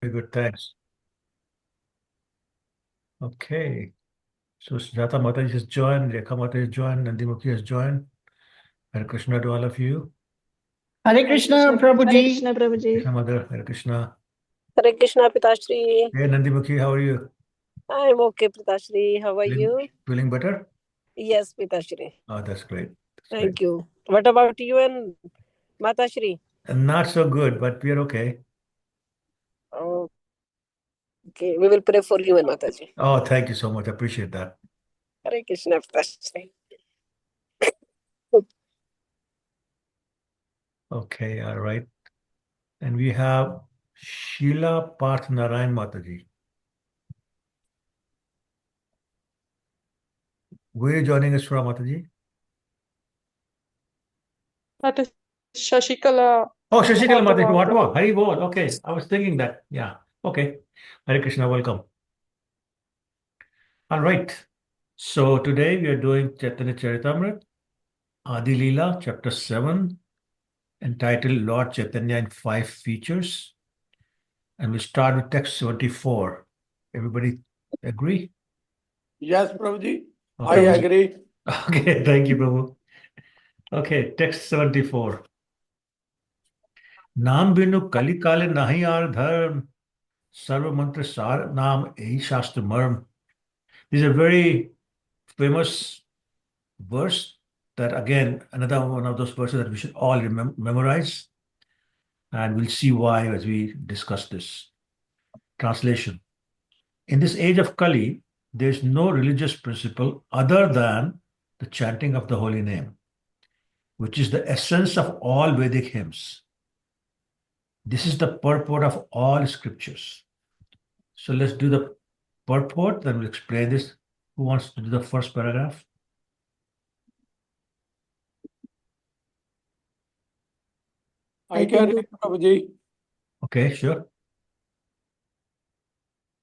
Very good, thanks. Okay, so Sujata Mataji has joined, Rekha Mataji has joined, Nandimukhi has joined. Hare Krishna to all of you. Hare Hare Krishna, Krishna, Hare Prabhuji. Krishna, Prabhuji. Krishna Mother, Hare Krishna. Hare Krishna, Pitashri. Hey Nandimukhi, how are you? I'm okay, Pitashri. How are Feeling, you? feeling better? Yes, Pitashri. Oh, that's great. That's great. Thank you. What about you and Matashri? Not so good, but we are okay. Okay, we will pray for you and Mataji. Oh, thank you so much. I appreciate that. Hare Krishna, Pitashri. Okay, all right. And we have Sheila Parth Narayan Mataji. Where are you joining us from, Mataji? That is Shashikala. Oh, Shashikala Mataji from Ottawa, Ottawa. Prabhuji. Hari Bol. Okay, I was thinking that. Yeah. Okay. Hare Krishna, welcome. All right. So today we are doing Chaitanya Charitamrita, Adi Lila, chapter 7, entitled Lord Chaitanya in 5 Features. And we start with text 74. Everybody agree? Yes, Prabhuji, I Okay. agree. Okay, thank you, Prabhu. Okay, text 74. नाम बिनु कलि काले नहीं are धर्म सर्व मंत्र सार नाम यही शास्त्र मर्म. This is a very famous verse that again another one of those verses that we should all memorize, and we'll see why as we discuss this. Translation. In this age of Kali, there is no religious principle other than the chanting of the holy name, which is the essence of all Vedic hymns. This is the purport of all scriptures. So let's do the purport, then we'll explain this. Who wants to do the first paragraph? I can read, Prabhuji. Okay, sure.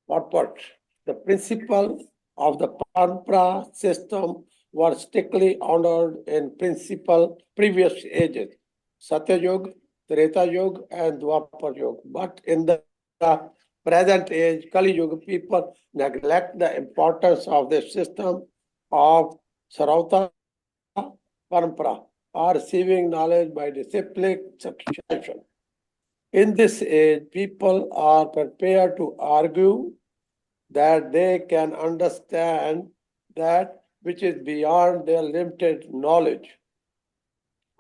Purport. The principle of the Parampara system was strictly honored in previous ages, Satya Yuga, Treta Yuga, and Dwapar Yuga. But in the present age, Kali Yuga, people neglect the importance of the system of Sarauta Parampara, or receiving knowledge by disciplic succession. In this age, people are prepared to argue that they can understand that which is beyond their limited knowledge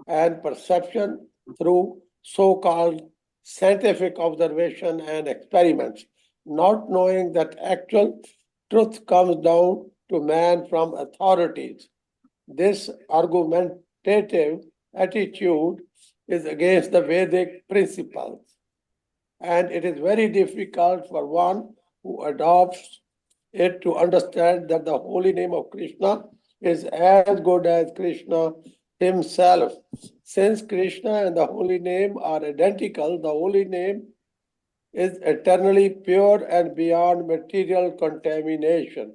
and perception through so-called scientific observation and experiments, not knowing that actual truth comes down to man from authorities. This argumentative attitude is against the Vedic principles, and it is very difficult for one who adopts it to understand that the holy name of Krishna is as good as Krishna himself. Since Krishna and the holy name are identical, the holy name is eternally pure and beyond material contamination.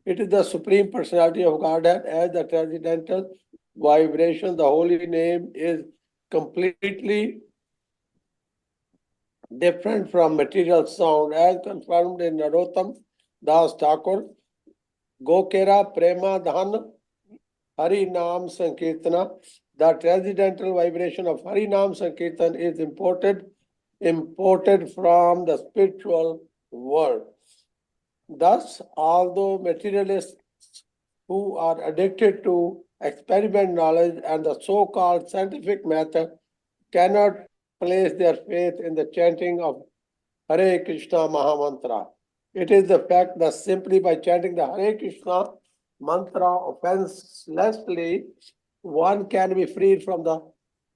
It is the Supreme Personality of Godhead as the transcendental vibration. The holy name is completely different from material sound, as confirmed in Narottam Das Thakur, Gokera Prema Dhan Hari Nam Sankirtana. The transcendental vibration of Hari Nam Sankirtan is imported from the spiritual world. Thus, although materialists who are addicted to experiment knowledge and the so-called scientific method cannot place their faith in the chanting of Hare Krishna Mahamantra. It is the fact that simply by chanting the Hare Krishna mantra offenselessly, one can be freed from the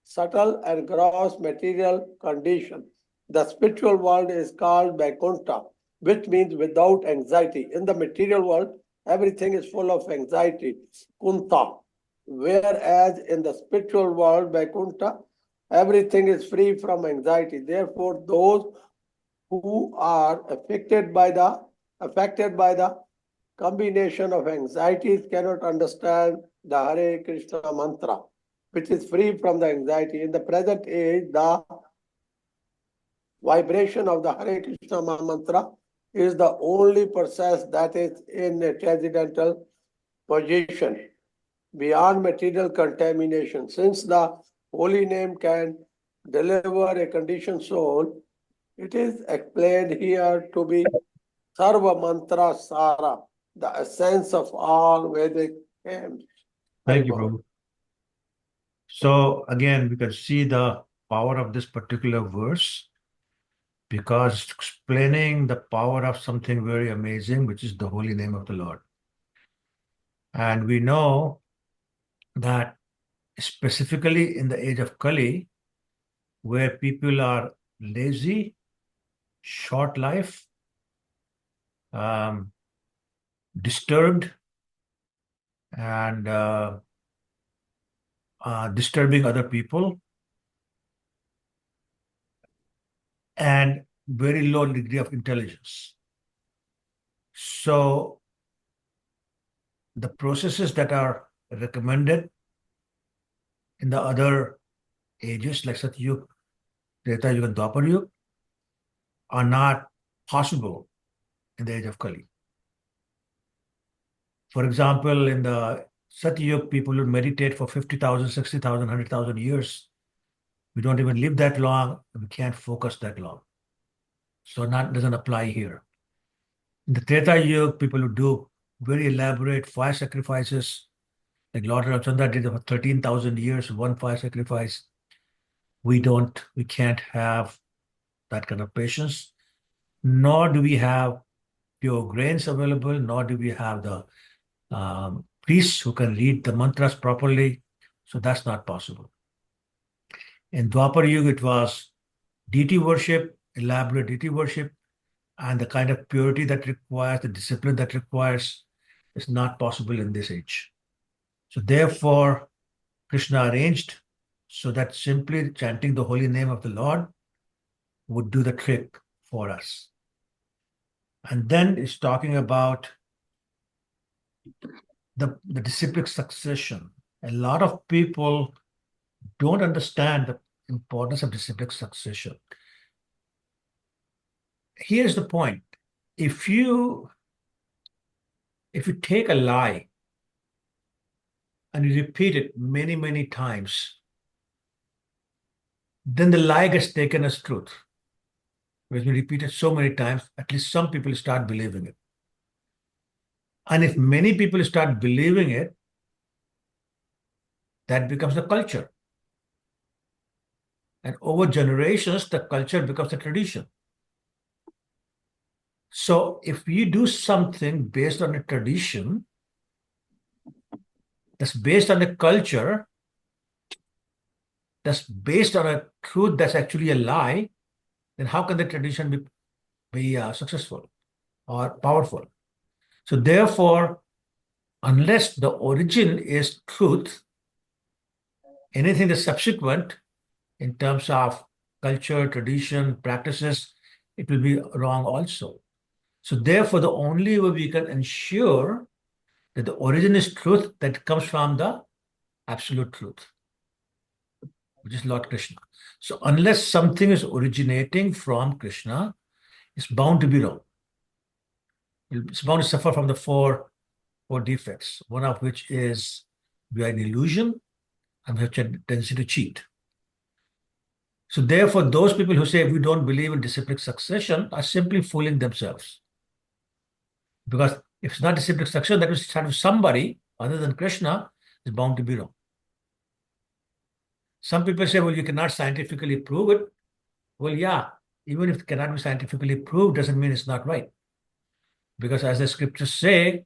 subtle and gross material condition. The spiritual world is called Vaikuntha, which means without anxiety. In the material world, everything is full of anxiety, Kuntha. Whereas in the spiritual world, Vaikuntha, everything is free from anxiety. Therefore, those who are affected by the combination of anxieties cannot understand the Hare Krishna mantra, which is free from the anxiety. In the present age, the vibration of the Hare Krishna mantra is the only process that is in a transcendental position beyond material contamination. Since the holy name can deliver a conditioned soul, it is explained here to be Sarva Mantra Sara, the essence of all Vedic hymns. Thank you, Prabhu. So again, we can see the power of this particular verse because it's explaining the power of something very amazing, which is the holy name of the Lord. And we know that specifically in the age of Kali, where people are lazy, short life, disturbed, and disturbing other people, and very low degree of intelligence. So the processes that are recommended in the other ages, like Satyug, Treta Yuga, and Dwapar Yuga, are not possible in the age of Kali. For example, in the Satyug, people would meditate for 50,000, 60,000, 100,000 years. We don't even live that long, and we can't focus that long. So that doesn't apply here. In the Treta Yuga, people would do very elaborate fire sacrifices, like Lord Ramchandra did for 13,000 years, one fire sacrifice. We can't have that kind of patience, nor do we have pure grains available, nor do we have the priests who can read the mantras properly. So that's not possible. In Dwapar Yuga, it was deity worship, elaborate deity worship, and the kind of purity that requires, the discipline that requires, is not possible in this age. So therefore, Krishna arranged so that simply chanting the holy name of the Lord would do the trick for us. And then it's talking about the disciplic succession. A lot of people don't understand the importance of disciplic succession. Here's the point. If you take a lie and you repeat it many, many times, then the lie gets taken as truth. When you repeat it so many times, at least some people start believing it. And if many people start believing it, that becomes the culture. And over generations, the culture becomes a tradition. So if you do something based on a tradition, that's based on a culture, that's based on a truth that's actually a lie, then how can the tradition be successful or powerful? So therefore, unless the origin is truth, anything that's subsequent in terms of culture, tradition, practices, it will be wrong also. So therefore, the only way we can ensure that the origin is truth, that comes from the absolute truth, which is Lord Krishna. So unless something is originating from Krishna, it's bound to be wrong. It's bound to suffer from the four defects, one of which is we are in illusion and we have a tendency to cheat. So therefore, those people who say we don't believe in disciplic succession are simply fooling themselves. Because if it's not disciplic succession, that will start with somebody other than Krishna, is bound to be wrong. Some people say, well, you cannot scientifically prove it. Well, yeah, even if it cannot be scientifically proved, doesn't mean it's not right. Because as the scriptures say,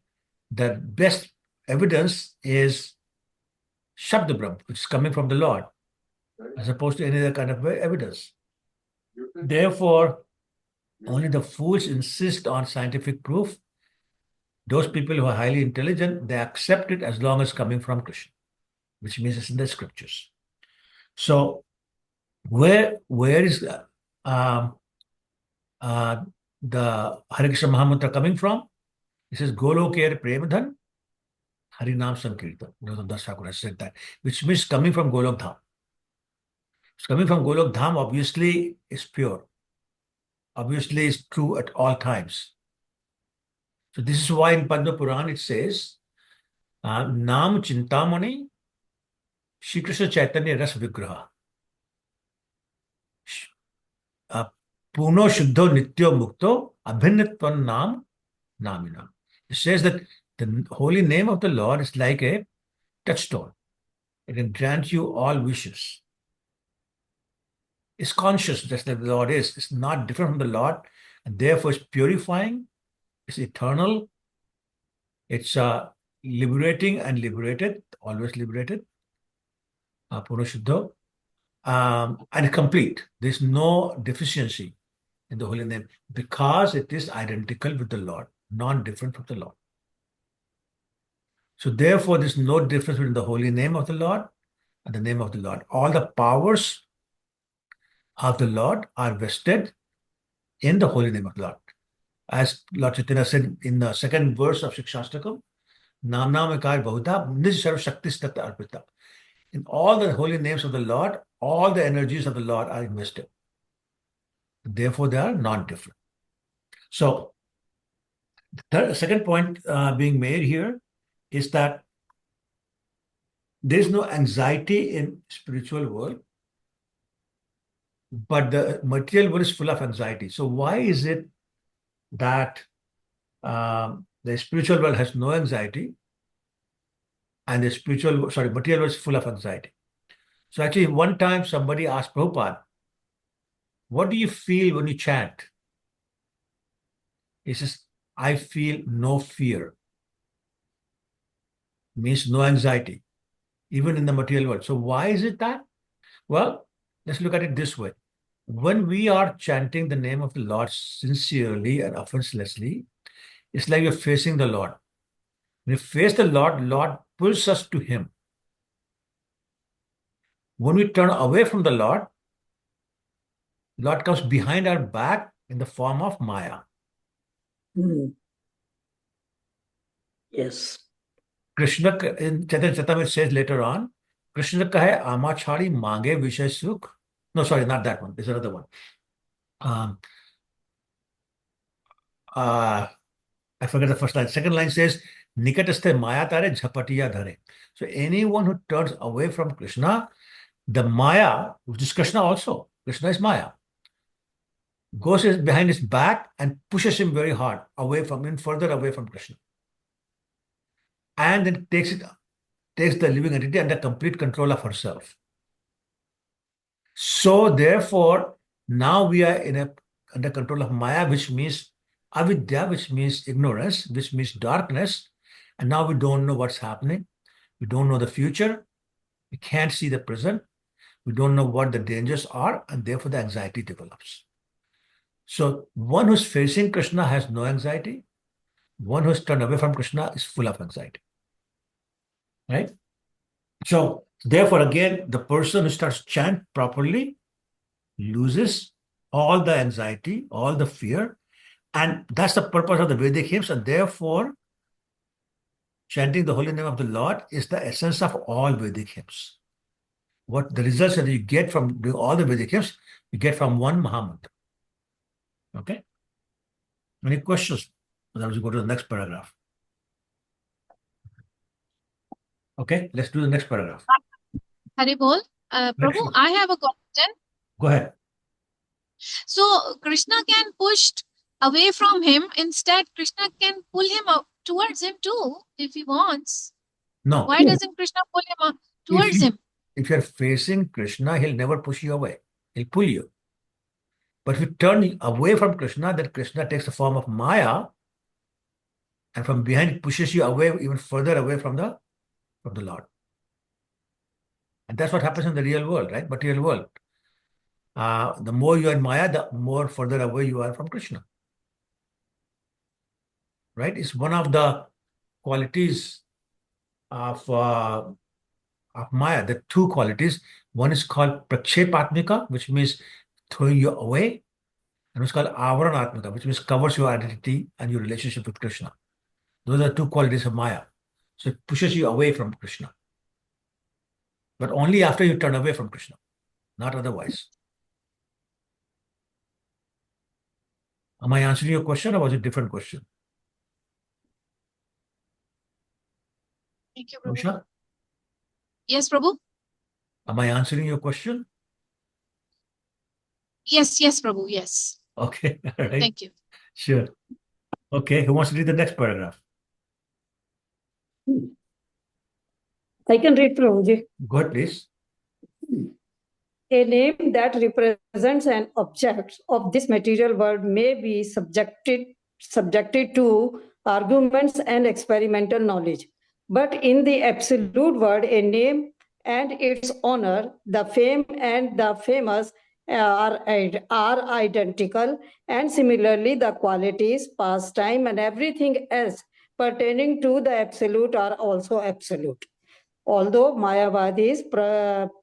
the best evidence is Shabda Brahm, which is coming from the Lord, as opposed to any other kind of evidence. Therefore, only the fools insist on scientific proof. Those people who are highly intelligent, they accept it as long as coming from Krishna, which means it's in the scriptures. So, where is the Hare Krishna Mahamantra coming from? It says Golokere Premadhan Harinam Sankirtan. Das Thakur has said that, which means coming from Golok Dham. It's coming from Golok Dham, obviously, is pure. obviously is true at all times. So this is why in Padma Puran it says, Nam Chintamani Shri Krishna Chaitanya Ras Vigraha. Puno Shuddho Nityo Mukto Abhinnatvan Nam Naminam. It says that the holy name of the Lord is like a touchstone. It can grant you all wishes. It's conscious, just like the Lord is. It's not different from the Lord, and therefore it's purifying, it's eternal, it's liberating and liberated, always liberated, Purushuddha, and complete. There's no deficiency in the holy name because it is identical with the Lord, non-different from the Lord. So therefore, there's no difference between the holy name of the Lord and the name of the Lord. All the powers of the Lord are vested in the holy name of the Lord. As Lord Chaitanya said in the second verse of Shikshastakam, Namna Mekar Bahuda, Nij Sarv Shakti Stata Arpita. In all the holy names of the Lord, all the energies of the Lord are invested. Therefore, they are non-different. So, the second point being made here is that there is no anxiety in spiritual world, but the material world is full of anxiety. So, why is it that the spiritual world has no anxiety and the material world is full of anxiety? So, actually, one time somebody asked Prabhupada, what do you feel when you chant? He says, I feel no fear. Means no anxiety, even in the material world. So why is it that? Well, let's look at it this way. When we are chanting the name of the Lord sincerely and offenselessly, it's like you're facing the Lord. When you face the Lord pulls us to Him. When we turn away from the Lord comes behind our back in the form of Maya. Yes. Krishna in Chaitanya Charitamrita says later on, Krishna kahe amachari mange vishay sukh. No, sorry, not that one. There's another one. I forget the first line. Second line says, Nikataste maya tare jhapatiya dhare. So anyone who turns away from Krishna, the Maya, which is Krishna also, Krishna is Maya, goes behind his back and pushes him very hard away from him, further away from Krishna. And then takes the living entity under complete control of herself. So therefore, now we are under control of Maya, which means avidya, which means ignorance, which means darkness. And now we don't know what's happening. We don't know the future. We can't see the present. We don't know what the dangers are, and therefore the anxiety develops. So one who's facing Krishna has no anxiety. One who's turned away from Krishna is full of anxiety. Right? So therefore, again, the person who starts chant properly loses all the anxiety, all the fear, and that's the purpose of the Vedic hymns, and therefore chanting the holy name of the Lord is the essence of all Vedic hymns. What the results that you get from doing all the Vedic hymns, you get from one Mahamantra. Okay? Any questions? Otherwise, we go to the next paragraph. Okay, let's do the next paragraph. Haribol, Prabhu, I have a question. Go ahead. So Krishna can push away from him. Instead, Krishna can pull him up towards him too, if he wants. No. Why doesn't Krishna pull him up towards him? If you're facing Krishna, he'll never push you away. He'll pull you. But if you turn away from Krishna, then Krishna takes the form of Maya, and from behind it pushes you away, even further away from the Lord. And that's what happens in the real world, right? Material world. The more you are in Maya, the more further away you are from Krishna. Right? It's one of the qualities of Maya. The two qualities. One is called Prakshepatmika, which means throwing you away. And it's called Avaranatmika, which means covers your identity and your relationship with Krishna. Those are two qualities of Maya. So it pushes you away from Krishna. But only after you turn away from Krishna, not otherwise. Am I answering your question or was it a different question? Thank you, Prabhu. Usha, Yes, Prabhu. am I answering your question? Yes, Prabhu. Yes. Okay, all right. Thank you. Sure. Okay, who wants to read the next paragraph? I can read, Prabhuji. Go ahead, please. A name that represents an object of this material world may be subjected to arguments and experimental knowledge. But in the absolute world, a name and its owner, the fame and the famous, are identical, and similarly, the qualities, pastime, and everything else pertaining to the absolute are also absolute. Although Mayavadis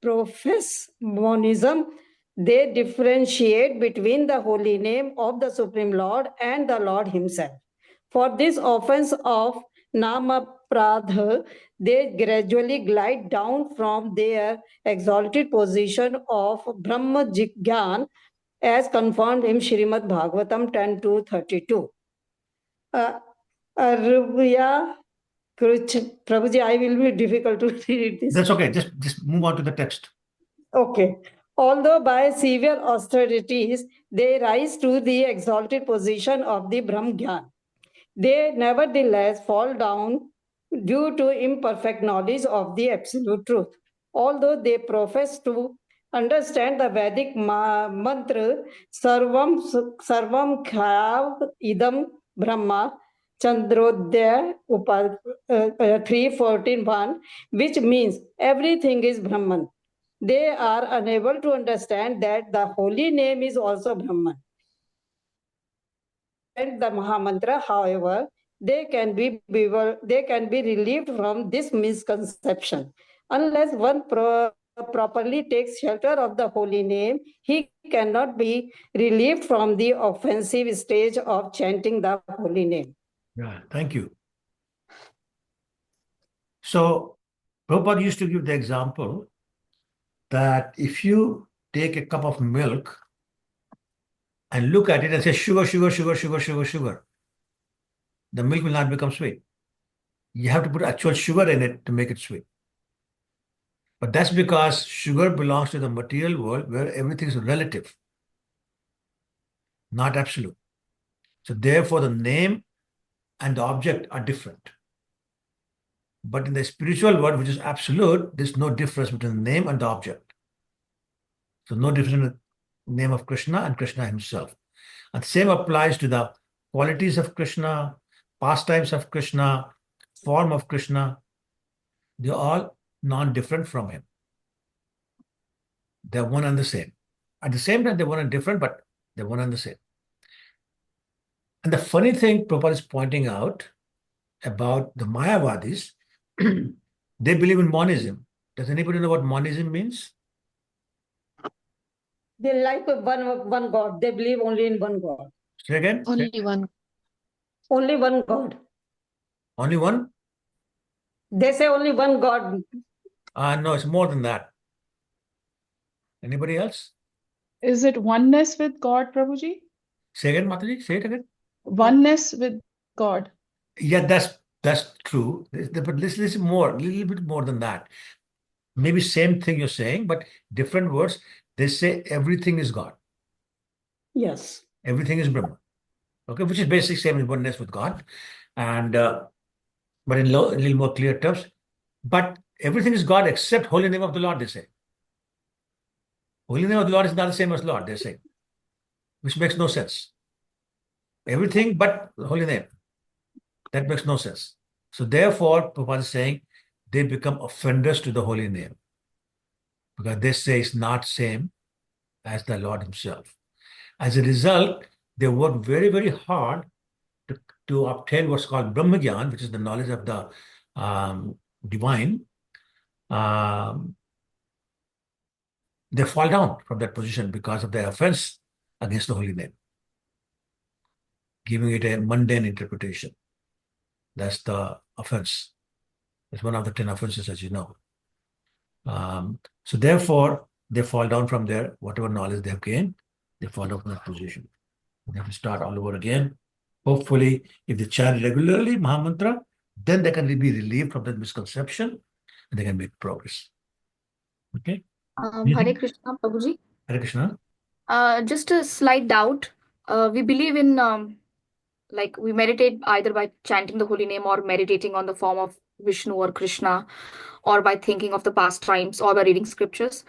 profess monism, they differentiate between the holy name of the Supreme Lord and the Lord Himself. For this offense of Namapradha, they gradually glide down from their exalted position of Brahma Jigyan, as confirmed in Srimad Bhagavatam 10:32. Rubiya Prabhuji, I will be difficult to read this. That's okay. Just move on to the text. Okay. Although by severe austerities, they rise to the exalted position of the Brahm Gyan, they nevertheless fall down due to imperfect knowledge of the absolute truth. Although they profess to understand the Vedic mantra, Sarvam Khayav Idam Brahma, Chandrodaya 3:14:1, which means everything is Brahman. They are unable to understand that the holy name is also Brahman. And the Mahamantra, however, they can be relieved from this misconception. Unless one properly takes shelter of the holy name, he cannot be relieved from the offensive stage of chanting the holy name. Yeah, thank you. So, Prabhupada used to give the example that if you take a cup of milk and look at it and say sugar, sugar, sugar, sugar, sugar, sugar, the milk will not become sweet. You have to put actual sugar in it to make it sweet. But that's because sugar belongs to the material world where everything is relative, not absolute. So therefore, the name and the object are different. But in the spiritual world, which is absolute, there's no difference between the name and the object. So no difference in the name of Krishna and Krishna himself. And the same applies to the qualities of Krishna, pastimes of Krishna, form of Krishna. They're all non-different from him. They're one and the same. At the same time, they're one and different, but they're one and the same. And the funny thing Prabhupada is pointing out about the Mayavadis, they believe in monism. Does anybody know what monism means? They like one God. They believe only in one God. Say again? Only one. Only one God. Only one? They say only one God. No, it's more than that. Anybody else? Is it oneness with God, Prabhuji? Say again, Mataji. Say it again. Oneness with God. Yeah, that's true. But this is more, a little bit more than that. Maybe same thing you're saying, but different words. They say everything is God. Yes. Everything is Brahma. Okay, which is basically same as oneness with God, and but in a little more clear terms. But everything is God except holy name of the Lord. They say holy name of the Lord is not the same as Lord. They say, which makes no sense. Everything but the holy name. That makes no sense. So therefore, Prabhupada is saying they become offenders to the holy name because they say it's not same as the Lord himself. As a result, they work very, very hard to obtain what's called Brahmagyan, which is the knowledge of the divine. They fall down from that position because of their offense against the holy name, giving it a mundane interpretation. That's the offense. It's one of the 10 offenses, as you know. So therefore, they fall down from there, whatever knowledge they've gained, they fall down from that position. They have to start all over again. Hopefully, if they chant regularly Mahamantra, then they can be relieved from that misconception and they can make progress. Okay? Hare Anything? Krishna, Prabhuji. Hare Krishna. Just a slight doubt. We believe in like we meditate either by chanting the holy name or meditating on the form of Vishnu or Krishna, or by thinking of the pastimes or by reading scriptures.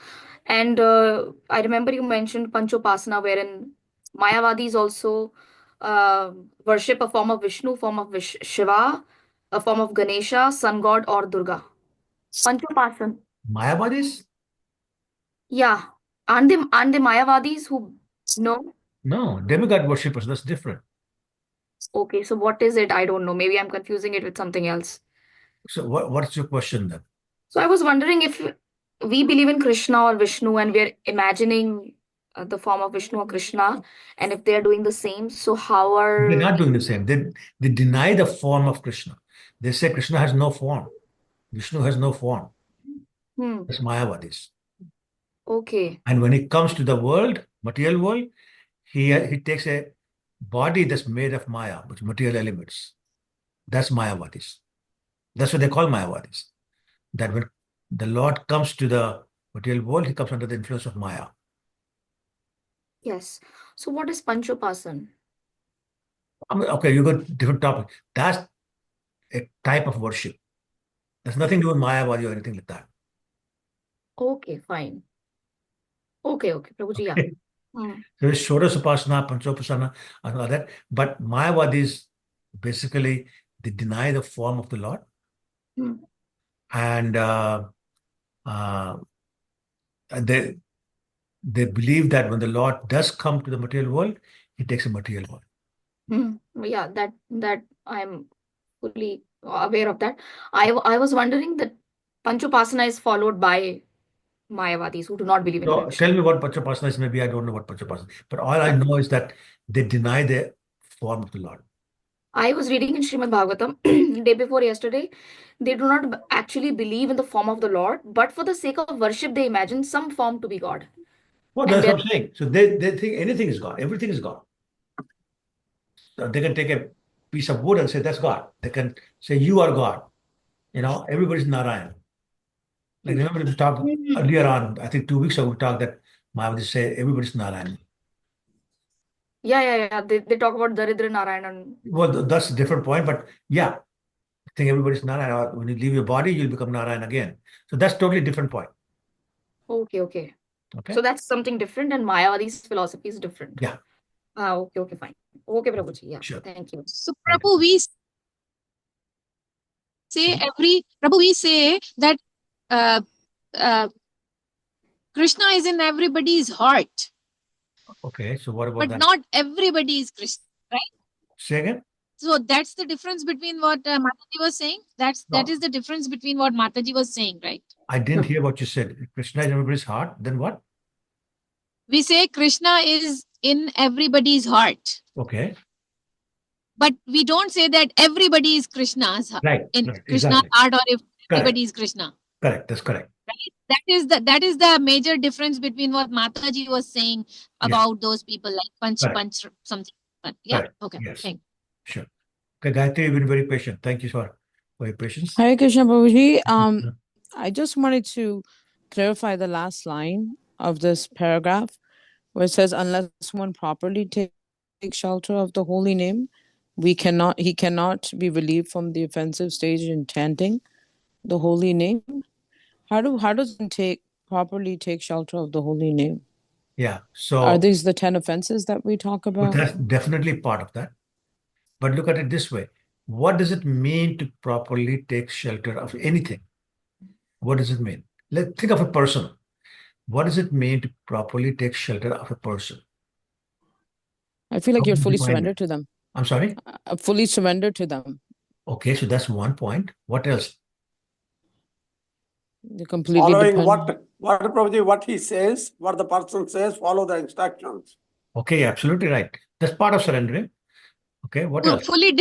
And I remember you mentioned Panchopasana, wherein Mayavadis also worship a form of Vishnu, form of Shiva, a form of Ganesha, sun god, or Durga. Panchopasana. Mayavadis? Yeah. Aren't they Mayavadis who no? No, demigod worshippers, that's different. Okay, so what is it? I don't know. Maybe I'm confusing it with something else. So what's your question then? So I was wondering if we believe in Krishna or Vishnu and we're imagining the form of Vishnu or Krishna, and if they're doing the same, so how They're are not doing the same. They deny the form of Krishna. They say Krishna has no form. Vishnu has no form. hmm, That's Mayavadis. okay. And when he comes to the world, material world, he takes a body that's made of Maya, which material elements. That's Mayavadis. That's what they call Mayavadis. That when the Lord comes to the material world, he comes under the influence of Maya. Yes. So what is Panchopasan? I mean, okay, you got different topic. That's a type of worship. There's nothing to do with Mayavadi or anything like that. Okay, fine. Okay, Prabhuji, yeah. Okay. Hmm. There is Shodas Upasana, Panchopasana, and all that. But Mayavadis basically they deny the form of the Lord, Hmm. and uh, they believe that when the Lord does come to the material world, he takes a material world. Yeah, that I'm fully aware of that. I was wondering that Panchopasana is followed by Mayavadis who do not believe in So Krishna. tell me what Panchopasana is. Maybe I don't know what Panchopasana is, but all I know is that they deny the form of the Lord. I was reading in Srimad Bhagavatam day before yesterday. They do not actually believe in the form of the Lord, but for the sake of worship, they imagine some form to be God. Well, And that's they're what I'm saying. So they think anything is God, everything is God. So they can take a piece of wood and say that's God. They can say you are God. Everybody's Narayan. Like remember we talked earlier on, I think 2 weeks ago we talked that Mayavadi say everybody's Narayan. yeah. They talk about Daridra Narayanan. Well, that's a different point, but yeah, I think everybody's Narayan. Or when you leave your body, you'll become Narayan again. So that's totally different point. Okay. Okay. So that's something different, and Mayavadi's philosophy is different. Yeah, Okay, fine. Okay, Prabhuji. Yeah. sure. Thank you. So Thank Prabhu, we say that uh, uh, Krishna is in everybody's heart, Okay, so what about but that? not everybody is Krishna, right? Say again? So that's the difference between what Mataji was saying. That No, is the difference between what Mataji was saying, right? I didn't hear what you said. Krishna is in everybody's heart, then what? We say Krishna is in everybody's heart, Okay, but we don't say that everybody is Krishna's right, in right, Krishna's exactly. heart, or if Correct, everybody is Krishna. correct, that's correct. Right? That is the major difference between what Mataji was saying Yes, about those people like correct, Panch something. But yeah, correct. okay. Yes, Thank you. sure. Okay, Gayatri, you've been very patient. Thank you for your patience. Hare Krishna Prabhuji. Yeah. I just wanted to clarify the last line of this paragraph where it says, unless one properly takes shelter of the holy name, he cannot be relieved from the offensive stage in chanting the holy name. How does one properly take shelter of the holy name? Yeah, Are so these the 10 offenses that we talk but about? that's definitely part of that. But look at it this way. What does it mean to properly take shelter of anything? What does it mean? Let's think of a person. What does it mean to properly take shelter of a person? I feel like How you're would you fully define surrendered that? to them. I'm sorry? Fully surrendered to them. Okay, so that's one point. What else? You're completely Following dependent. what he says, what the person says, follow the instructions. Okay, absolutely right. That's part of surrendering. Okay, what else? Fully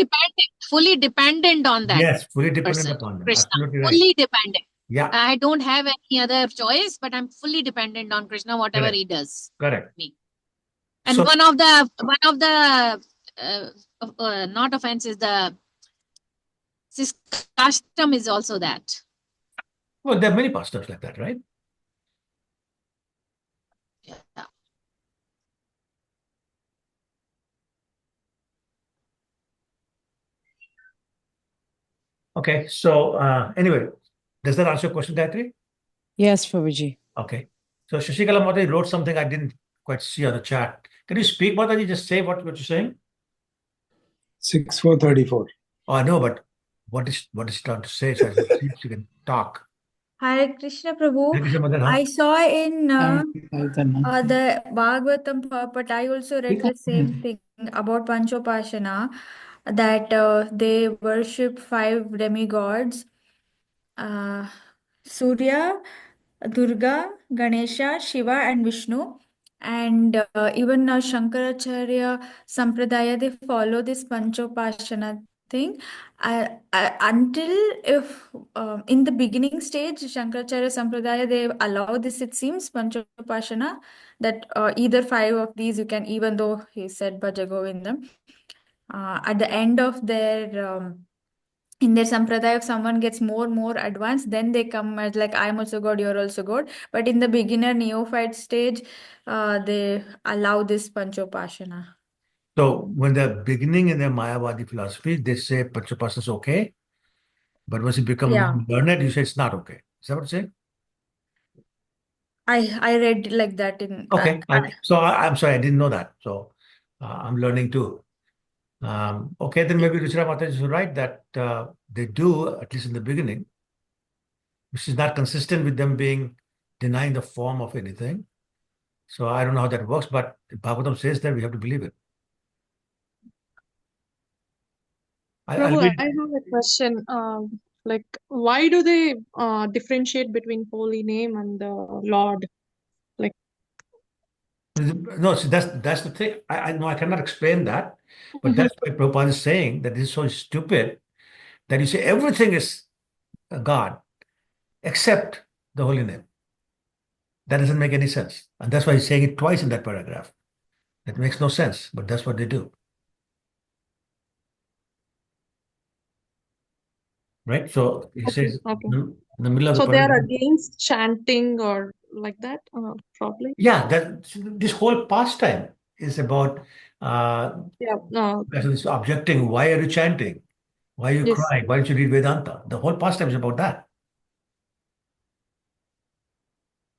dependent on that Yes, fully dependent person, upon them. Krishna. Absolutely right. Fully dependent. Yeah, I don't have any other choice, but I'm fully dependent on Krishna, whatever correct, he does. correct. Me. And So, one of the not offense is the custom is also that. well, there are many pastimes like that, right? Yeah. Okay, so anyway, does that answer your question, Gayatri? Yes, Prabhuji. Okay. So Shashikala Mataji wrote something I didn't quite see on the chat. Can you speak, Mataji? Just say what you're saying. 6434. Oh, I know, but what is she trying to say? So I can see if you can talk. Hare Krishna Prabhu. Hare Krishna Mataji, huh? I saw in Chaitanya. the Bhagavatam, but I also read the same thing about Panchopashana, that they worship 5 demigods, Surya, Durga, Ganesha, Shiva, and Vishnu. And even Shankaracharya Sampradaya, they follow this Panchopashana thing. Until if in the beginning stage, Shankaracharya Sampradaya, they allow this, it seems, Panchopashana, that either 5 of these you can, even though he said Bhajagovindam. At the end of their in their sampradaya, if someone gets more advanced, then they come as like, I'm also God, you're also God. But in the beginner neophyte stage, they allow this panchopashana. So when they're beginning in their Mayavadi philosophy, they say Panchapasana is okay, but once you become Yeah, learned, you say it's not okay. Is that what you're saying? I read like that in Okay. I'm sorry, I didn't know that. So I'm learning too. Okay, then maybe Ruchira Mataji is right that they do, at least in the beginning, which is not consistent with them being denying the form of anything. So I don't know how that works, but if Bhagavatam says that, we have to believe it. I'll Prabhu, read. I have a question. Like, why do they differentiate between holy name and the Lord? Like, No, see, that's the thing. I know I cannot explain that, but Mhm. that's why Prabhupada is saying that this is so stupid that you say everything is a God except the holy name. That doesn't make any sense. And that's why he's saying it twice in that paragraph. That makes no sense, but that's what they do. Right? So he Okay, says okay. in the middle of the So they are paragraph. against chanting or like that, probably. Yeah, that this whole pastime is about Yeah. is objecting. Why are you chanting? Why are you Yes. crying? Why don't you read Vedanta? The whole pastime is about that,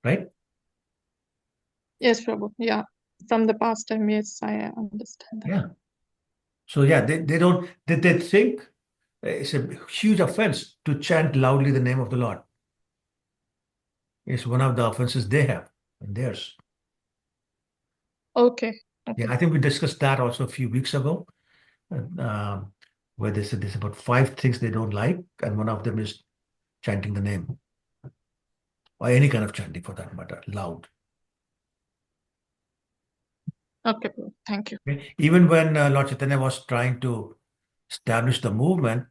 right? Yes, Prabhu. Yeah. From the past time, yes, I understand that. Yeah. So yeah, they think it's a huge offense to chant loudly the name of the Lord. It's one of the offenses they have and theirs. Okay. Yeah, Okay. I think we discussed that also a few weeks ago, where they said there's about 5 things they don't like, and one of them is chanting the name, or any kind of chanting for that matter, loud. Okay, Prabhu. Thank you. Okay? Even when Lord Chaitanya was trying to establish the movement,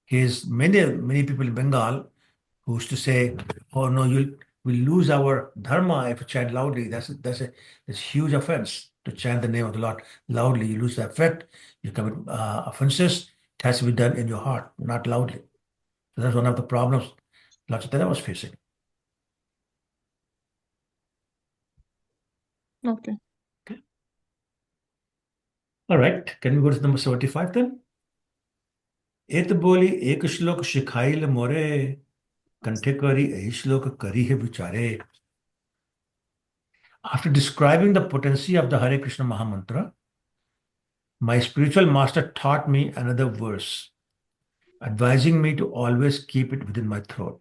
his many people in Bengal who used to say, "Oh no, we'll lose our dharma if you chant loudly." That's huge offense to chant the name of the Lord loudly. You lose the effect. You commit offenses. It has to be done in your heart, not loudly. So that's one of the problems Lord Chaitanya was facing. Okay. All right, can we go to number 75 then? एत बोली एक श्लोक शिखाइल मोरे कंठे करी यही श्लोक करी है विचारे. After describing the potency of the Hare Krishna Mahamantra, my spiritual master taught me another verse, advising me to always keep it within my throat.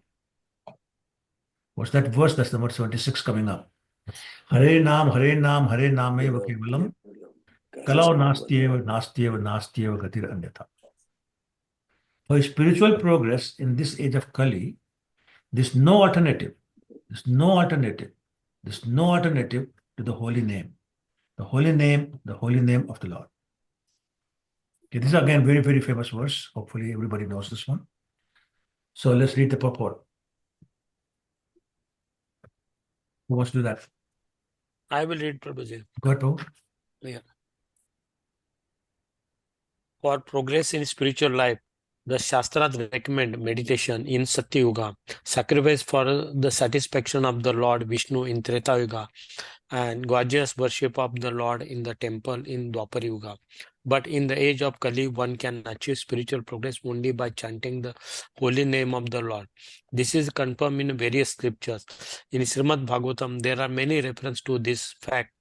What's that verse? That's number 76 coming up. Hare Nam, Hare Nam, Hare Nameva Kevalam, Kalau Nastyeva, Nastyeva, Nastyeva Gatir Anyatha. For spiritual progress in this age of Kali, there's no alternative. There's no alternative. There's no alternative to the holy name. The holy name of the Lord. Okay, this is again very, very famous verse. Hopefully everybody knows this one. So let's read the purport. Who wants to do that? I will read, Prabhuji. Go ahead, Prabhu. Yeah. For progress in spiritual life, the Shastras recommend meditation in Satya Yuga, sacrifice for the satisfaction of the Lord Vishnu in Treta Yuga, and gorgeous worship of the Lord in the temple in Dwapar Yuga. But in the age of Kali, one can achieve spiritual progress only by chanting the holy name of the Lord. This is confirmed in various scriptures. In Srimad Bhagavatam, there are many references to this fact.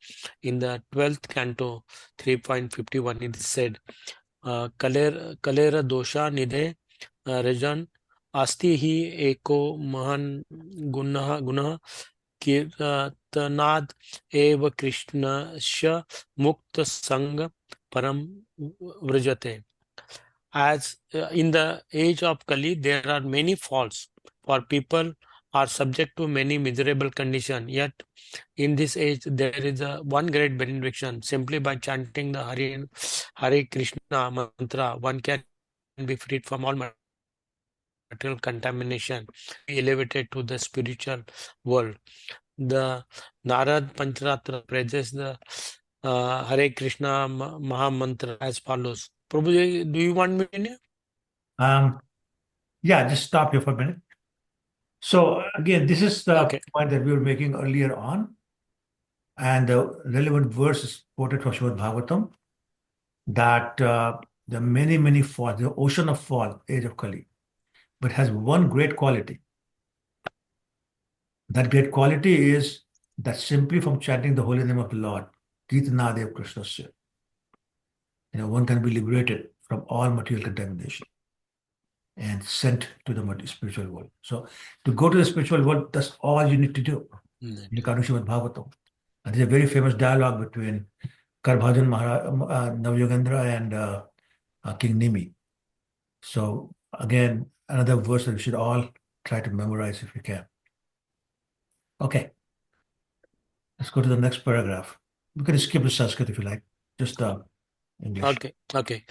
In the 12th canto, 3.51, it is said, Kaler दोषा निधे रजन अस्ति ही एको महान गुणः कीर्तनाद एव कृष्णस्य मुक्त संग परम व्रजते. As in the age of Kali, there are many faults, for people are subject to many miserable conditions. Yet in this age, there is one great benediction. Simply by chanting the Hare Krishna mantra, one can be freed from all material contamination, be elevated to the spiritual world. The Narad Pancharatra praises the Hare Krishna Maha Mantra as follows. Prabhuji, do you want me to? Yeah, just stop here for a minute. So again, this is the Okay. point that we were making earlier on, and the relevant verse is quoted from Srimad Bhagavatam, that there are many, many falls, the ocean of fall, age of Kali, but has one great quality. That great quality is that simply from chanting the holy name of the Lord, Kirtanadev Krishnasya, one can be liberated from all material contamination and sent to the spiritual world. So to go to the spiritual world, that's all you need to do. You can do Srimad Bhagavatam. And there's a very famous dialogue between Karbhajan Navyogendra and King Nimi. So again, another verse that we should all try to memorize if we can. Okay, let's go to the next paragraph. We can skip the Sanskrit if you like, just English. Okay.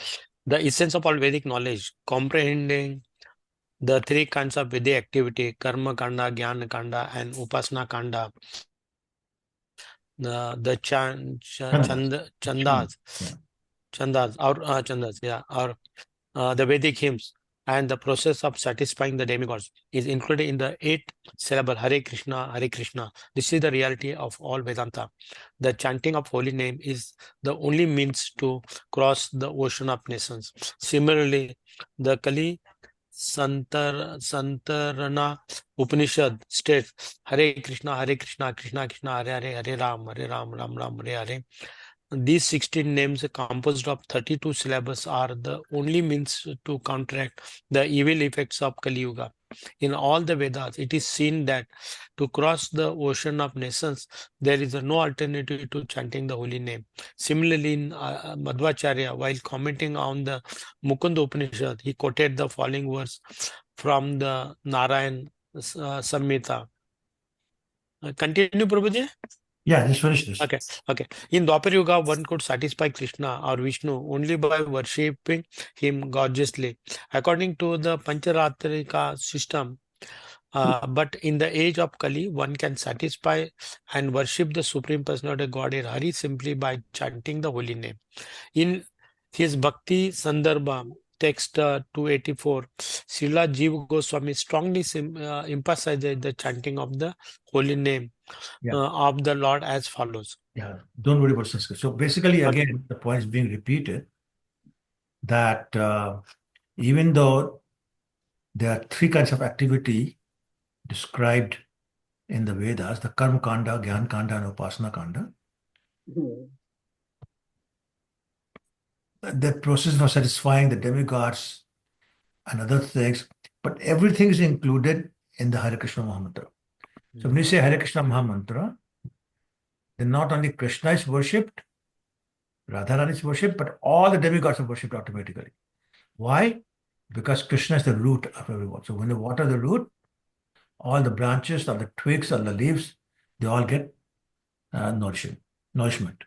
The essence of all Vedic knowledge, comprehending the three kinds of Vedic activity, Karma Kanda, Jnana Kanda, and Upasana Kanda. The chandas, or the Vedic hymns, and the process of satisfying the demigods is included in the 8-syllable Hare Krishna, Hare Krishna. This is the reality of all Vedanta. The chanting of holy name is the only means to cross the ocean of nations. Similarly, the Kali Santarana Upanishad states Hare Krishna, Krishna Krishna, Hare Hare, Hare Ram, Ram Ram, Hare Hare. These 16 names composed of 32 syllables are the only means to counteract the evil effects of Kali Yuga. In all the Vedas, it is seen that to cross the ocean of nations, there is no alternative to chanting the holy name. Similarly, in Madhvacharya, while commenting on the Mukunda Upanishad, he quoted the following verse from the Narayan Samhita. Continue, Prabhuji. Yeah, just finish this. Okay. In Dwapar Yuga, one could satisfy Krishna or Vishnu only by worshipping him gorgeously, according to the Pancharatrika system. But in the age of Kali, one can satisfy and worship the Supreme Personality of Godhead Hari simply by chanting the holy name. In his Bhakti Sandarbha, text 284, Srila Jiva Goswami strongly emphasizes the chanting of the holy name of the Lord as follows. Yeah, don't worry about Sanskrit. So basically, again, the point is being repeated that even though there are three kinds of activity described in the Vedas, the Karma Kanda, Gyan Kanda, and Upasana Kanda, the process of satisfying the demigods and other things, but everything is included in the Hare Krishna Maha Mantra. So when you say Hare Krishna Maha Mantra, then not only Krishna is worshipped, Radharani is worshipped, but all the demigods are worshipped automatically. Why? Because Krishna is the root of everyone. So when you water the root, all the branches, all the twigs, all the leaves, they all get nourishment.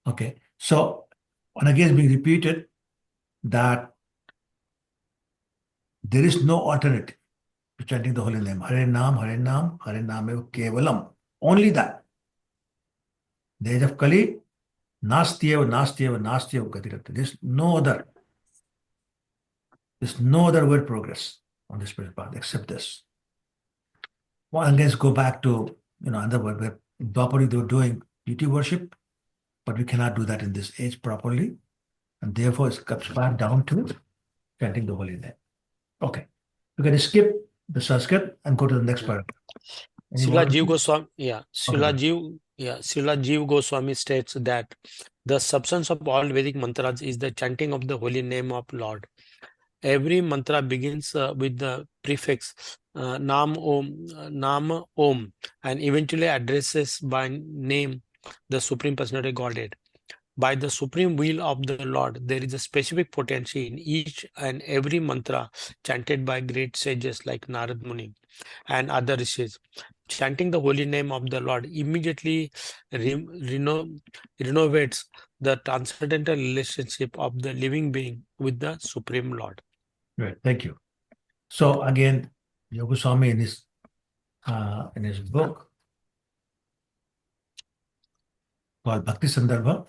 Okay. So, and again, it's being repeated that there is no alternative to chanting the holy name. Hare Nam, Hare Nam, Hare Nam Kevalam. Only that. The age of Kali, Nastyeva, nastyeva, nastyeva gatirata. There's no other. There's no other way to progress on the spiritual path except this. Well, and let's go back to, another word where in Dwapara they were doing deity worship, but we cannot do that in this age properly. And therefore it comes back down to chanting the holy name. Okay. We're going to skip the Sanskrit and go to the next paragraph. Srila Jiva Goswami, Okay. Srila Jiva Goswami states that the substance of all Vedic mantras is the chanting of the holy name of Lord. Every mantra begins with the prefix Nam Om, and eventually addresses by name the Supreme Personality Godhead. By the supreme will of the Lord, there is a specific potency in each and every mantra chanted by great sages like Narad Muni and other rishis. Chanting the holy name of the Lord immediately renovates the transcendental relationship of the living being with the Supreme Lord. Right. Thank you. So again, Yoga Swami in his book called Bhakti Sandarbha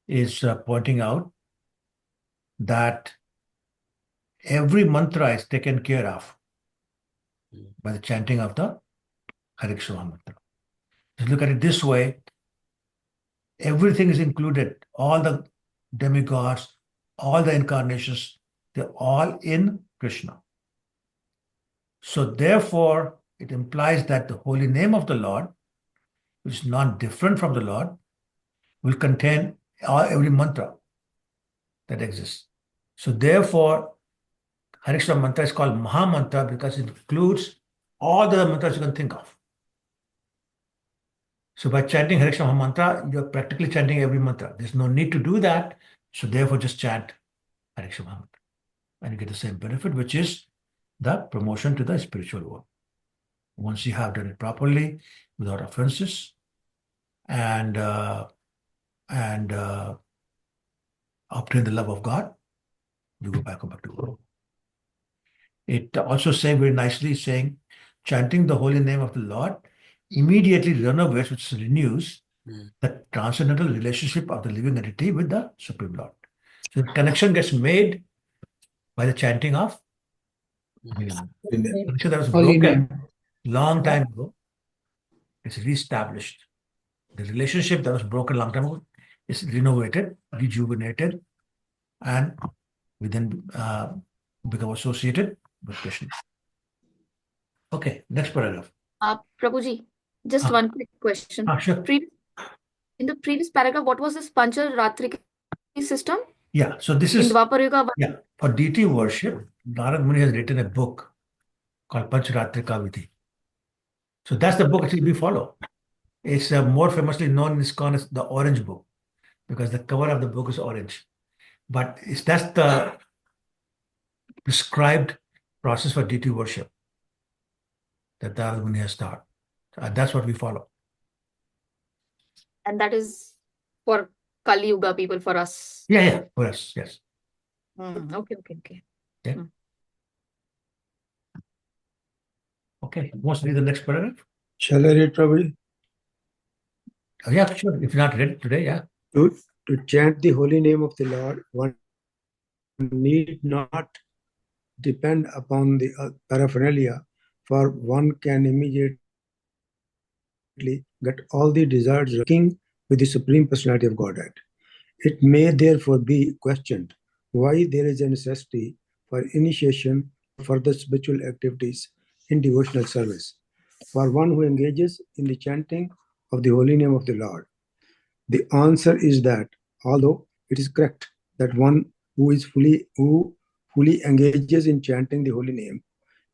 is pointing out that every mantra is taken care of by the chanting of the Hare Krishna mantra. If you look at it this way, everything is included. All the demigods, all the incarnations, they're all in Krishna. So therefore, it implies that the holy name of the Lord, which is not different from the Lord, will contain every mantra that exists. So therefore, Hare Krishna mantra is called Maha Mantra because it includes all the mantras you can think of. So by chanting Hare Krishna Maha Mantra, you're practically chanting every mantra. There's no need to do that. So therefore, just chant Hare Krishna Maha Mantra. And you get the same benefit, which is the promotion to the spiritual world. Once you have done it properly, without offenses, and obtain the love of God, you go back to the world. It also saying very nicely, saying, chanting the holy name of the Lord immediately renovates, which renews the transcendental relationship of the living entity with the Supreme Lord. So the connection gets made by the chanting of connection that was broken long time ago. It's reestablished. The relationship that was broken long time ago is renovated, rejuvenated, and we then become associated with Krishna. Okay, next paragraph. Prabhuji, just one quick question. Sure. In the previous paragraph, what was this Pancharatrika system? Yeah, so this is in Dwapara Yuga. For deity worship. Narad Muni has written a book called Pancharatrika Vidhi. So that's the book actually we follow. It's more famously known in ISKCON as the Orange Book because the cover of the book is orange. But that's the prescribed process for deity worship that Narad Muni has taught. That's what we follow. And that is for Kali Yuga people, for us. Yeah, for us, yes. Okay. Yeah. Okay, wants to read the next paragraph? Shall I read, Prabhuji? Oh, yeah, sure. If you're not read today, yeah. To chant the holy name of the Lord, one need not depend upon the paraphernalia, for one can immediately get all the desired working with the Supreme Personality of Godhead. It may therefore be questioned why there is a necessity for initiation of further spiritual activities in devotional service for one who engages in the chanting of the holy name of the Lord. The answer is that although it is correct that one who fully engages in chanting the holy name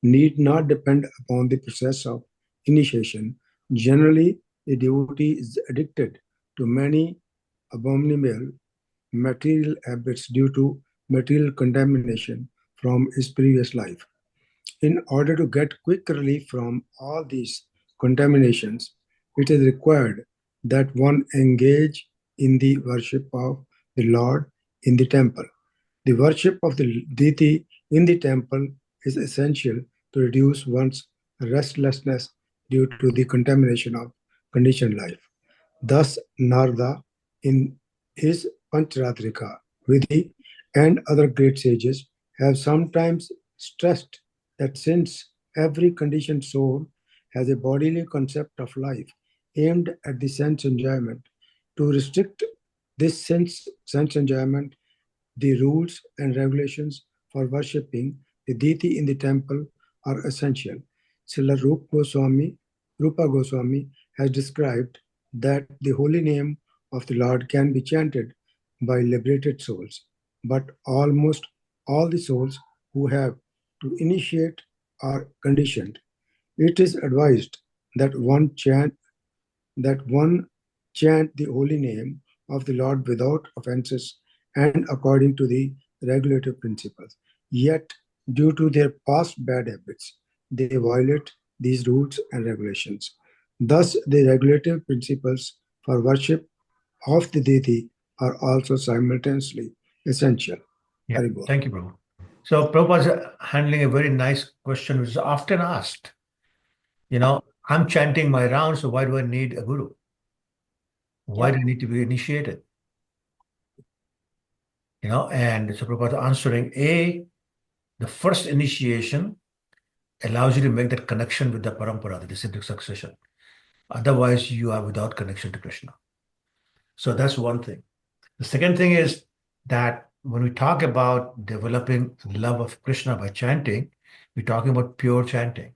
need not depend upon the process of initiation, generally a devotee is addicted to many abominable material habits due to material contamination from his previous life. In order to get quick relief from all these contaminations, it is required that one engage in the worship of the Lord in the temple. The worship of the deity in the temple is essential to reduce one's restlessness due to the contamination of conditioned life. Thus, Narada in his Pancharatrika, Vidhi, and other great sages have sometimes stressed that since every conditioned soul has a bodily concept of life aimed at the sense enjoyment, to restrict this sense enjoyment, the rules and regulations for worshipping the deity in the temple are essential. Srila Rupa Goswami has described that the holy name of the Lord can be chanted by liberated souls, but almost all the souls who have to initiate are conditioned. It is advised that one chant the holy name of the Lord without offenses and according to the regulative principles. Yet, due to their past bad habits, they violate these rules and regulations. Thus, the regulative principles for worship of the deity are also simultaneously essential. Yeah, Haribol. thank you, Prabhu. So Prabhupada is handling a very nice question, which is often asked. I'm chanting my rounds, so why do I need a guru? Why do I need to be initiated? And so Prabhupada answering, the first initiation allows you to make that connection with the parampara, the disciplic succession. Otherwise, you are without connection to Krishna. So that's one thing. The second thing is that when we talk about developing love of Krishna by chanting, we're talking about pure chanting.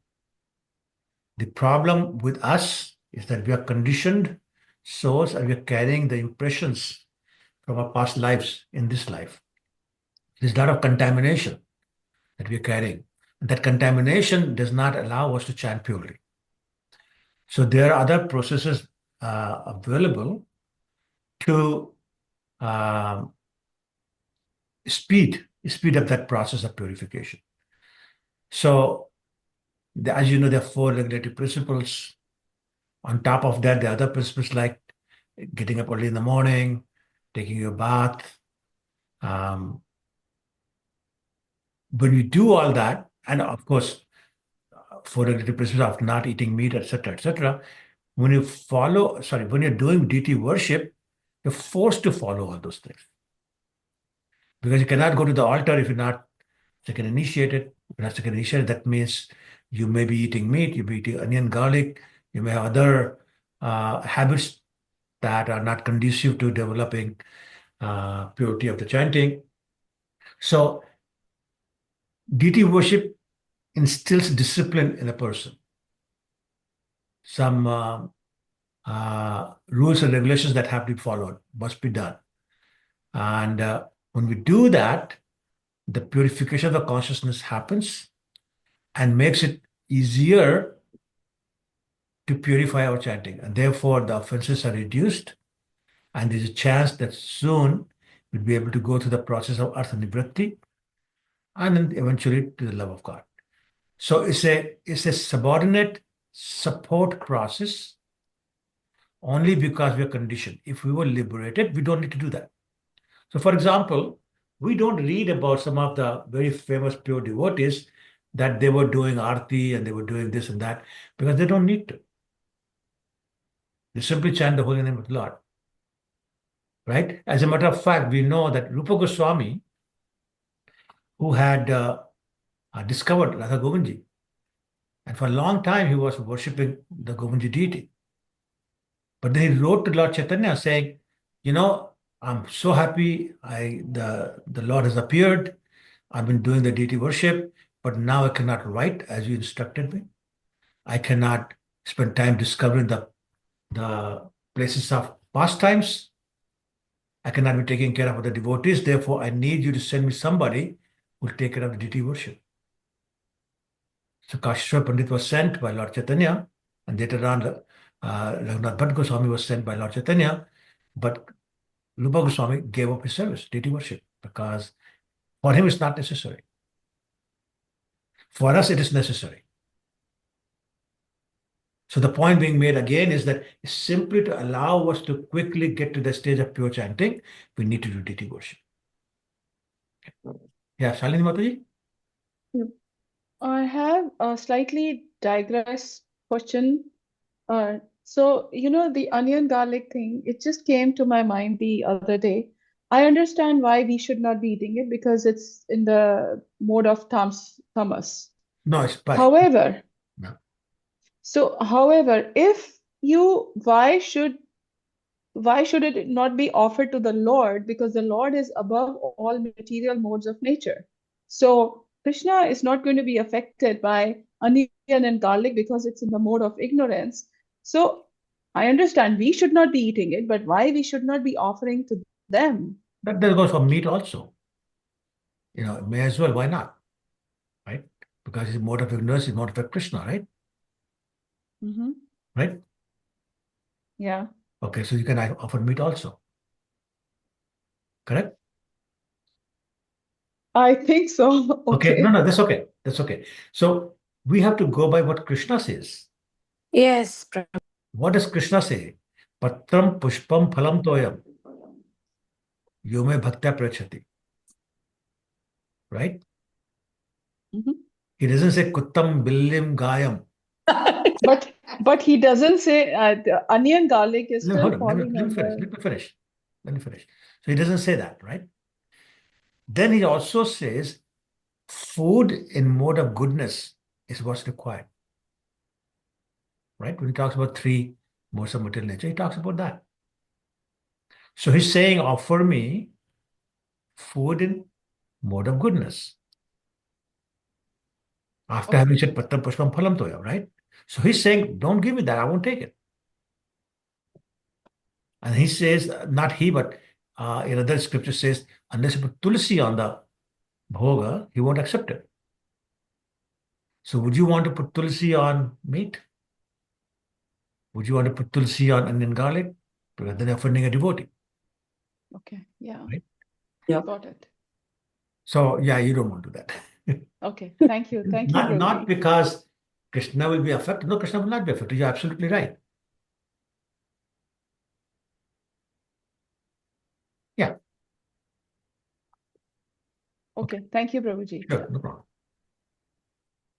The problem with us is that we are conditioned souls and we are carrying the impressions from our past lives in this life. There's a lot of contamination that we are carrying. And that contamination does not allow us to chant purely. So there are other processes available to speed up that process of purification. So, as you know, there are 4 regulative principles. On top of that, there are other principles like getting up early in the morning, taking your bath. When you do all that, and of course, 4 regulative principles of not eating meat, etc., when you're doing deity worship, you're forced to follow all those things. Because you cannot go to the altar if you're not second initiated. If you're not second initiated, that means you may be eating meat, you may be eating onion, garlic, you may have other habits that are not conducive to developing purity of the chanting. So, deity worship instills discipline in a person. Some rules and regulations that have to be followed must be done. And when we do that, the purification of the consciousness happens and makes it easier to purify our chanting. And therefore, the offenses are reduced. And there's a chance that soon we'll be able to go through the process of Artha Nivritti and then eventually to the love of God. So it's a subordinate support process only because we are conditioned. If we were liberated, we don't need to do that. So, for example, we don't read about some of the very famous pure devotees that they were doing arti and they were doing this and that because they don't need to. They simply chant the holy name of the Lord. Right? As a matter of fact, we know that Rupa Goswami, who had discovered Radha Govindji, and for a long time he was worshipping the Govindji deity. But then he wrote to Lord Chaitanya saying, I'm so happy the Lord has appeared. I've been doing the deity worship, but now I cannot write as you instructed me. I cannot spend time discovering the places of pastimes. I cannot be taking care of the devotees. Therefore, I need you to send me somebody who will take care of the deity worship. So Kashishwar Pandit was sent by Lord Chaitanya, and later on Raghunath Bhatt Goswami was sent by Lord Chaitanya, but Rupa Goswami gave up his service, deity worship, because for him it's not necessary. For us, it is necessary. So the point being made again is that simply to allow us to quickly get to the stage of pure chanting, we need to do deity worship. Yeah, Shalini Mataji? I have a slightly digress question. So, the onion garlic thing, it just came to my mind the other day. I understand why we should not be eating it because it's in the mode of tamas. No, it's but However, no. however, if you, why should it not be offered to the Lord? Because the Lord is above all material modes of nature. So Krishna is not going to be affected by onion and garlic because it's in the mode of ignorance. So I understand we should not be eating it, but why we should not be offering to them? That goes for meat also. May as well. Why not? Right? Because it's mode of ignorance, it's mode of Krishna, right? Mm-hmm. Right? Yeah. Okay, so you can offer meat also. Correct? I think so. Okay. Okay. No, that's okay. That's okay. So we have to go by what Krishna says. Yes. What does Krishna say? Patram pushpam phalam toyam yome bhaktya prachati. Right? Mhm. He doesn't say kuttam billim gayam. But he doesn't say the onion garlic is No, still hold on. falling Let me finish. under. Let me finish. Let me finish. So he doesn't say that, right? Then he also says food in mode of goodness is what's required. Right? When he talks about three modes of material nature, he talks about that. So he's saying, offer me food in mode of goodness. After Okay. having said pattam pushpam phalam toya, right? So he's saying, don't give me that, I won't take it. And he says, not he, but in other scripture says, unless you put tulsi on the bhoga, he won't accept it. So would you want to put tulsi on meat? Would you want to put tulsi on onion garlic? Because then you're offending a devotee. Okay. Yeah. Right? Yeah. Got it. So yeah, you don't want to do that. Okay. Thank you. Thank you, Not Prabhuji. because Krishna will be affected. No, Krishna will not be affected. You're absolutely right. Yeah, Okay. Thank you, Prabhuji. sure, no problem.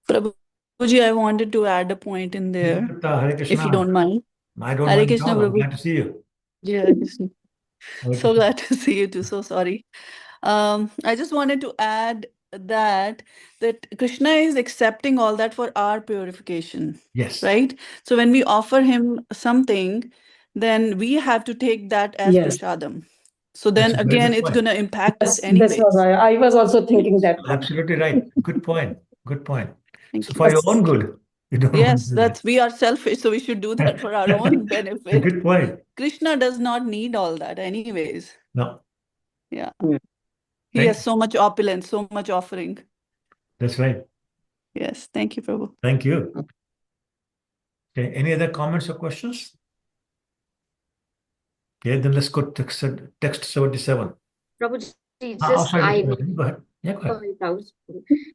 Prabhuji, I wanted to add a point in there, Hare if you Krishna. don't mind. I don't Hare mind at Krishna, all. I'm Prabhu. glad to see you. Yeah, Hare Krishna. Hare So Krishna. glad to see you too. So sorry. I just wanted to add that Krishna is accepting all that for our purification, Yes, right? So when we offer him something, then we have to take that as Yes. prasadam. So that's then a very again, good it's point. going to impact us That's what anyways. I was also thinking that way. Absolutely right. Good point. Good point. Thank So you. for your own good, you don't want Yes, to do that. we are selfish, so we should do that for our own benefit. Good point. Krishna does not need all that anyways. No, Yeah. Yeah. He thank has so much opulence, so much offering. That's right. Yes. Thank you, Prabhu. Thank you. Okay, any other comments or questions? Okay, then let's go to text 77. Prabhuji, Oh, just sorry. Go ahead. Yeah, go ahead. sorry, Prabhuji.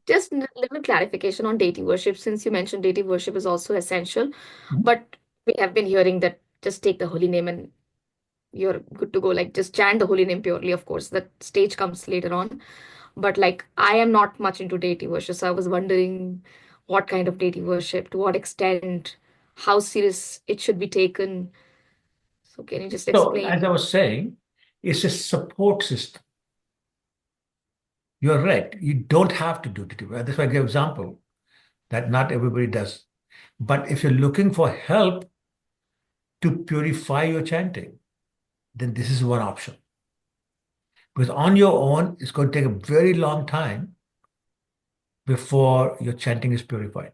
Just a little clarification on deity worship, since you mentioned deity worship is also essential. Mhm. But we have been hearing that just take the holy name and you're good to go. Like just chant the holy name purely. Of course, that stage comes later on. But like I am not much into deity worship, so I was wondering what kind of deity worship, to what extent, how serious it should be taken. So can you just So, explain? as I was saying, it's a support system. You're right. You don't have to do it. That's why I give example that not everybody does. But if you're looking for help to purify your chanting, then this is one option. Because on your own, it's going to take a very long time before your chanting is purified.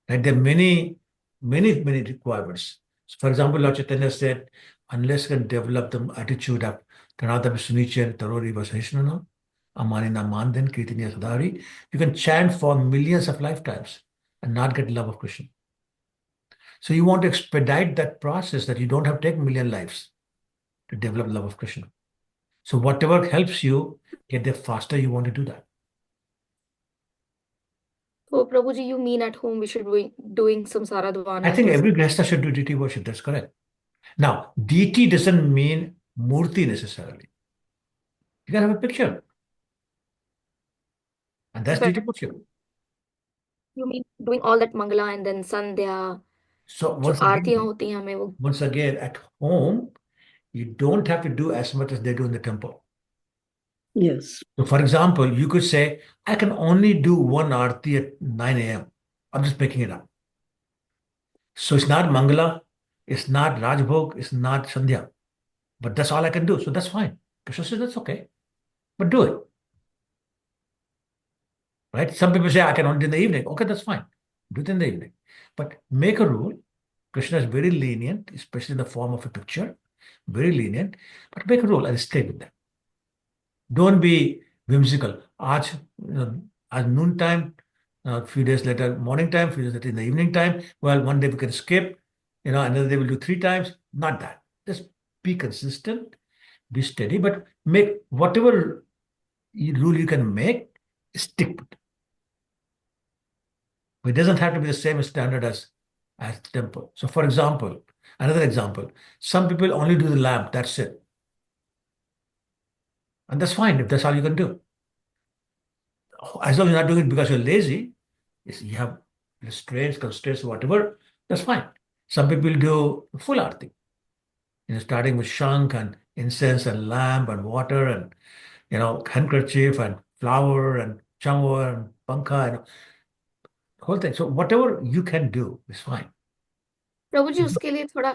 And there are many requirements. So for example, Lord Chaitanya said, unless you can develop the attitude of Kanada Vishunicha Tarori Vasahishnana, Amanina Manden, Kirtaniya Sadari, you can chant for millions of lifetimes and not get love of Krishna. So you want to expedite that process that you don't have to take million lives to develop love of Krishna. So whatever helps you get there faster, you want to do that. So Prabhuji, you mean at home we should be doing some Saradvana? I think every Grihastha should do deity worship. That's correct. Now, deity doesn't mean murti necessarily. You can have a picture. And that's But deity worship. you mean doing all that Mangala and then Sandhya? So जो आरतियां होती हैं हमें वो once again, at home, you don't have to do as much as they do in the temple. Yes. So, for example, you could say, I can only do one arti at 9 a.m. I'm just making it up. So it's not Mangala, it's not Rajbhog, it's not Sandhya. But that's all I can do. So that's fine. Krishna says that's okay. But do it. Right? Some people say I can only do in the evening. Okay, that's fine. Do it in the evening. But make a rule. Krishna is very lenient, especially in the form of a picture. Very lenient. But make a rule and stay with them. Don't be whimsical. Aaj noon time, a few days later, morning time, few days later in the evening time. Well, one day we can skip, another day we'll do 3 times. Not that. Just be consistent, be steady, but make whatever rule you can make, stick with it. It doesn't have to be the same standard as temple. So, for example, another example, some people only do the lamp, that's it. And that's fine if that's all you can do. As long as you're not doing it because you're lazy, you have restraints, constraints, whatever, that's fine. Some people do full arti, starting with shank and incense and lamp and water and handkerchief and flower and chamwa and pankha and whole thing. So whatever you can do is fine. प्रभु जी उसके लिए थोड़ा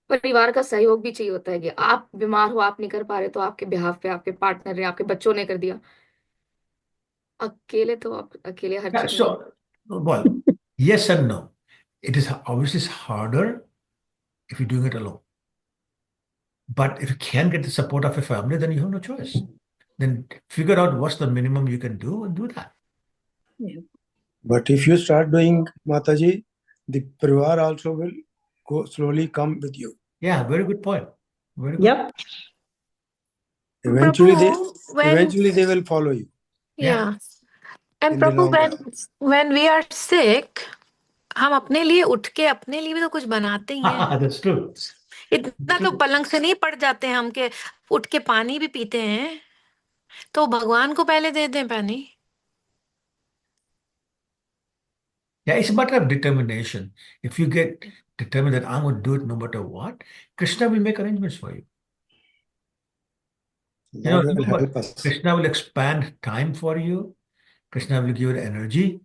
परिवार का सहयोग भी चाहिए होता है कि आप बीमार हो, आप नहीं कर पा रहे तो आपके बिहाफ पे आपके पार्टनर ने, आपके बच्चों ने कर दिया। अकेले तो आप अकेले हर चीज में Well, yes and no. It is obviously harder if you're doing it alone. But if you can get the support of a family, then you have no choice. Then figure out what's the minimum you can do and do that. Yeah. But if you start doing Mataji, the parivar also will slowly come with you. Yeah, very good point. Very good. Yep. Eventually, Prabhu, eventually they will follow you. Yeah. And In the Prabhu, long run. when we are sick, हम अपने लिए उठ के अपने लिए भी तो कुछ बनाते ही हैं। That's true. इतना तो पलंग से नहीं पड़ जाते हम के उठ के पानी भी पीते हैं, तो भगवान को पहले दे दें पानी। Yeah, it's a matter of determination. If you get determined that I'm going to do it no matter what, Krishna will make arrangements for you. God will help us. Krishna will expand time for you. Krishna will give you energy.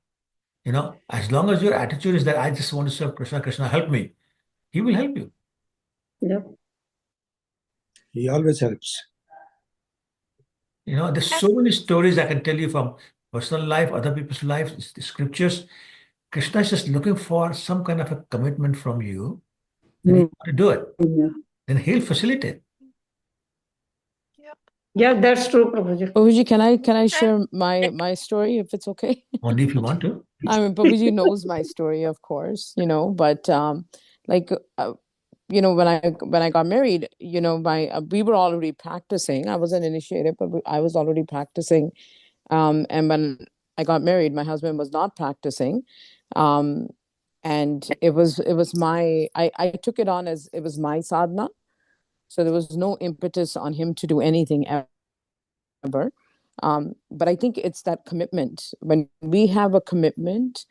As long as your attitude is that I just want to serve Krishna, Krishna help me, he will help you. Yep. He always helps. There's so many stories I can tell you from personal life, other people's lives, the scriptures. Krishna is just looking for some kind of a commitment from you that you want to do it. Yeah. Then he'll facilitate. Yeah, that's true, Prabhuji. Prabhuji, can I share my story if it's okay? Only if you want to. I mean, Prabhuji knows my story, of course, but when I got married, we were already practicing. I wasn't initiated, but I was already practicing. And when I got married, my husband was not practicing. And it was I took it on as it was my sadhana. So there was no impetus on him to do anything ever. But I think it's that commitment. When we have a commitment,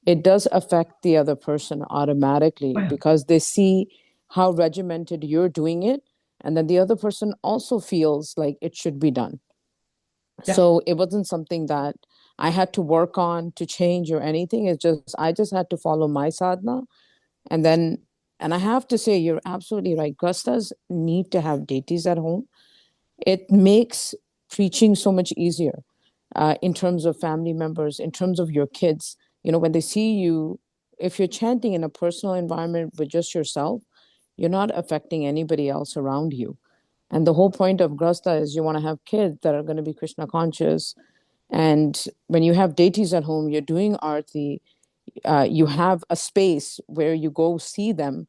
it does affect the other person automatically because they see how regimented you're doing it. And then the other person also feels like it should be done. Yeah. So it wasn't something that I had to work on to change or anything. I just had to follow my sadhana. And I have to say, you're absolutely right. Grastas need to have deities at home. It makes preaching so much easier in terms of family members, in terms of your kids. When they see you, if you're chanting in a personal environment with just yourself, you're not affecting anybody else around you. And the whole point of Grasta is you want to have kids that are going to be Krishna conscious. And when you have deities at home, you're doing arti, you have a space where you go see them.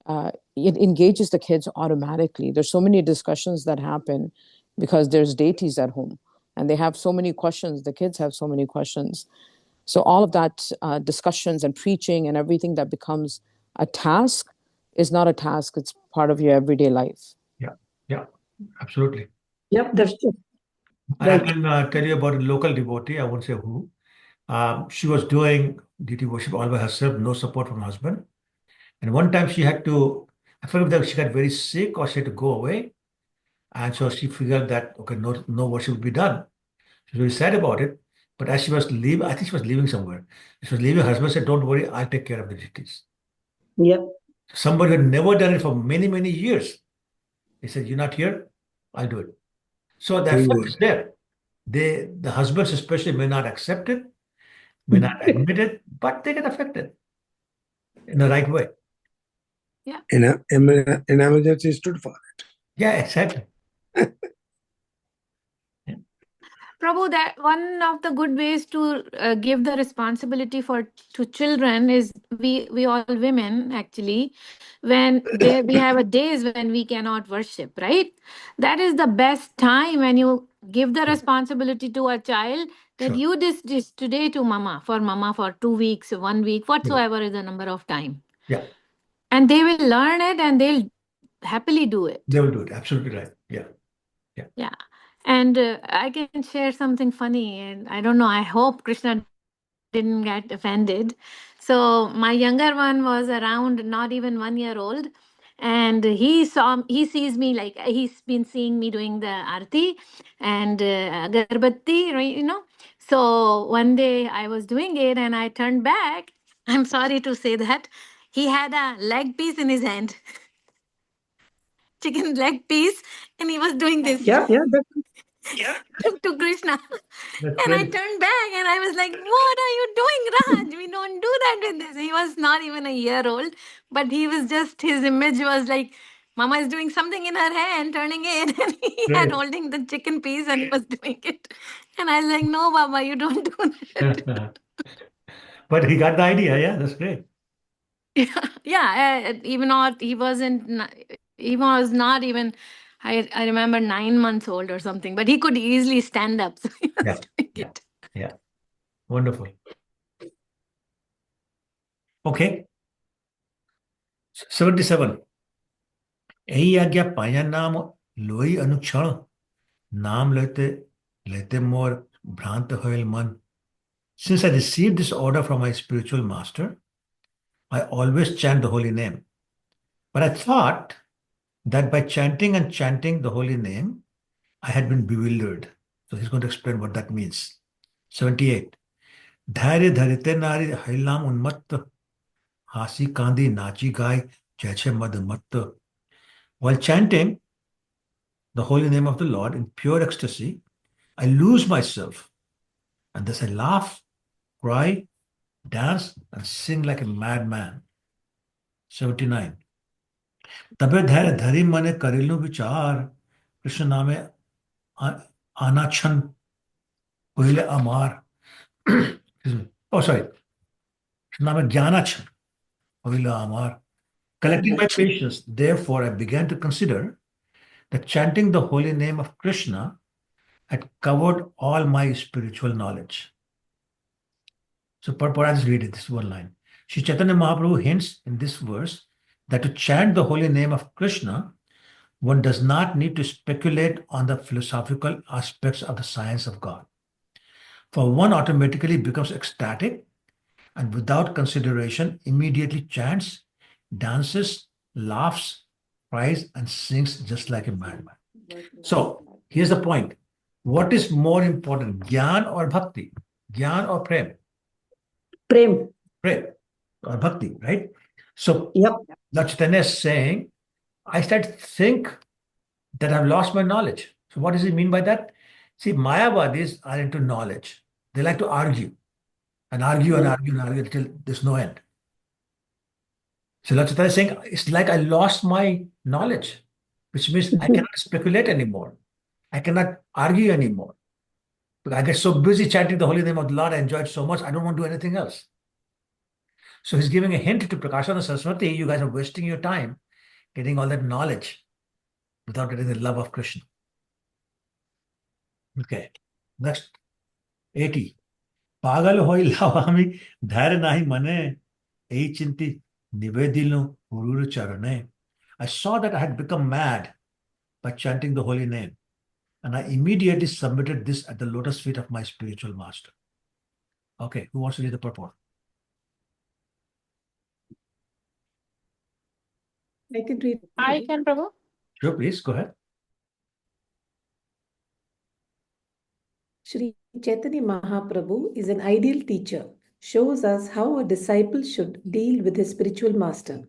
It engages the kids automatically. There's so many discussions that happen because there's deities at home and they have so many questions. The kids have so many questions. So all of that discussions and preaching and everything that becomes a task is not a task. It's part of your everyday life. Yeah, absolutely. Yep, that's true. I can tell you about a local devotee. I won't say who. She was doing deity worship all by herself, no support from husband. And one time she had to, I forget if she got very sick or she had to go away. And so she figured that, okay, no worship would be done. She was very sad about it. But as she was leaving, I think she was leaving somewhere. She was leaving, her husband said, don't worry, I'll take care of the deities. Yep. Somebody who had never done it for many, many years. He said, you're not here, I'll do it. So the effect is there. The husbands especially may not accept it, may not admit it, but they get affected in the right way. Yeah. In emergency stood for it. Yeah, exactly. Prabhu, that one of the good ways to give the responsibility to children is we all women actually, when we have a days when we cannot worship, right? That is the best time when you give the responsibility to a child that Sure. you this today to mama for 2 weeks, 1 week, whatsoever is the number of time. Yeah. And they will learn it and they'll happily do it. They will do it. Absolutely right. Yeah. Yeah. And I can share something funny, and I don't know, I hope Krishna didn't get offended. So my younger one was around not even 1 year old, and he sees me, like he's been seeing me doing the arti and agarbatti, right? So one day I was doing it and I turned back. I'm sorry to say that he had a leg piece in his hand, chicken leg piece, and he was doing this. Yeah. To Krishna. That's And I great. turned back and I was like, what are you doing, Raj? We don't do that with this. He was not even a year old, but he was just, his image was like, Mama is doing something in her hand, turning it, and he had Great. holding the chicken piece and he was doing it. And I was like, no, Baba, you don't do that. But he got the idea. Yeah, that's great. Yeah, even not, he was not even, I remember 9 months old or something, but he could easily stand up. So he was Yeah. doing Yeah. it. Yeah. Wonderful. Okay. 77. यही आज्ञा पाया नाम लोई अनुक्षण नाम लेते लेते मोर भ्रांत होयल मन. Since I received this order from my spiritual master, I always chant the holy name. But I thought that by chanting and chanting the holy name, I had been bewildered. So he's going to explain what that means. 78. Dhairya dharite nari hailam unmatta hasi kandi nachi gai jaiche mad matta. While chanting the holy name of the Lord in pure ecstasy, I lose myself, and thus I laugh, cry, dance, and sing like a madman. 79. तबे धैर्य धरी मने करिलु विचार कृष्ण नामे अनाछन पहिले अमार. Excuse me. Oh, sorry. Krishna नामे ज्ञानाछन पहिले अमार. Collecting my patience, therefore, I began to consider that chanting the holy name of Krishna had covered all my spiritual knowledge. So, I'll just read it, this one line. Sri Chaitanya Mahaprabhu hints in this verse that to chant the holy name of Krishna, one does not need to speculate on the philosophical aspects of the science of God. For one automatically becomes ecstatic and without consideration immediately chants, dances, laughs, cries, and sings just like a madman. So here's the point. What is more important, Gyan or Bhakti? Gyan or Prem? Prem. Prem or Bhakti, right? So Yep. Chaitanya is saying, I start to think that I've lost my knowledge. So what does he mean by that? See, Mayavadis are into knowledge. They like to argue and argue and argue and argue until there's no end. So Chaitanya is saying, it's like I lost my knowledge, which means I cannot speculate anymore. I cannot argue anymore. But I get so busy chanting the holy name of the Lord, I enjoy it so much, I don't want to do anything else. So he's giving a hint to Prakashanand and Saraswati, you guys are wasting your time getting all that knowledge without getting the love of Krishna. Okay. Next. 80. पागल होई लावामी धैर्य नाही मने ei chinti nivedilu hururu charane. I saw that I had become mad by chanting the holy name, and I immediately submitted this at the lotus feet of my spiritual master. Okay, who wants to read the purport? I can read. I can, Prabhu. Sure, please go ahead. Sri Chaitanya Mahaprabhu is an ideal teacher, shows us how a disciple should deal with his spiritual master.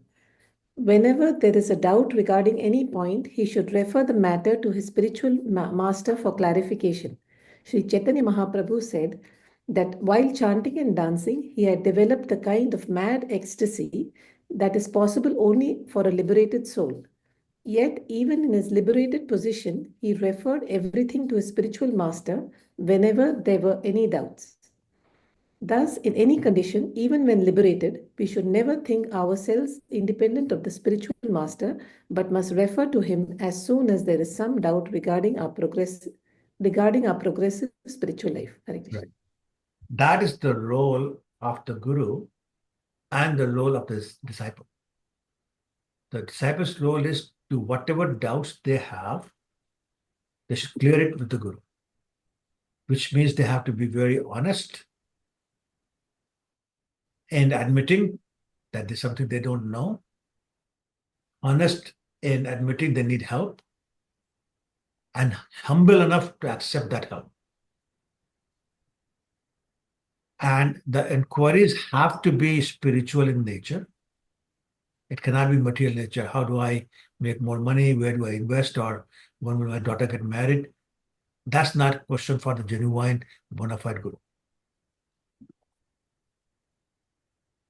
Whenever there is a doubt regarding any point, he should refer the matter to his spiritual master for clarification. Sri Chaitanya Mahaprabhu said that while chanting and dancing, he had developed a kind of mad ecstasy that is possible only for a liberated soul. Yet, even in his liberated position, he referred everything to his spiritual master whenever there were any doubts. Thus, in any condition, even when liberated, we should never think ourselves independent of the spiritual master, but must refer to him as soon as there is some doubt regarding our progressive spiritual life. Hare Krishna. Right. That is the role of the guru and the role of the disciple. The disciple's role is to whatever doubts they have, they should clear it with the guru, which means they have to be very honest in admitting that there's something they don't know, honest in admitting they need help, and humble enough to accept that help. And the inquiries have to be spiritual in nature. It cannot be material nature. How do I make more money? Where do I invest? Or when will my daughter get married? That's not a question for the genuine, bona fide guru.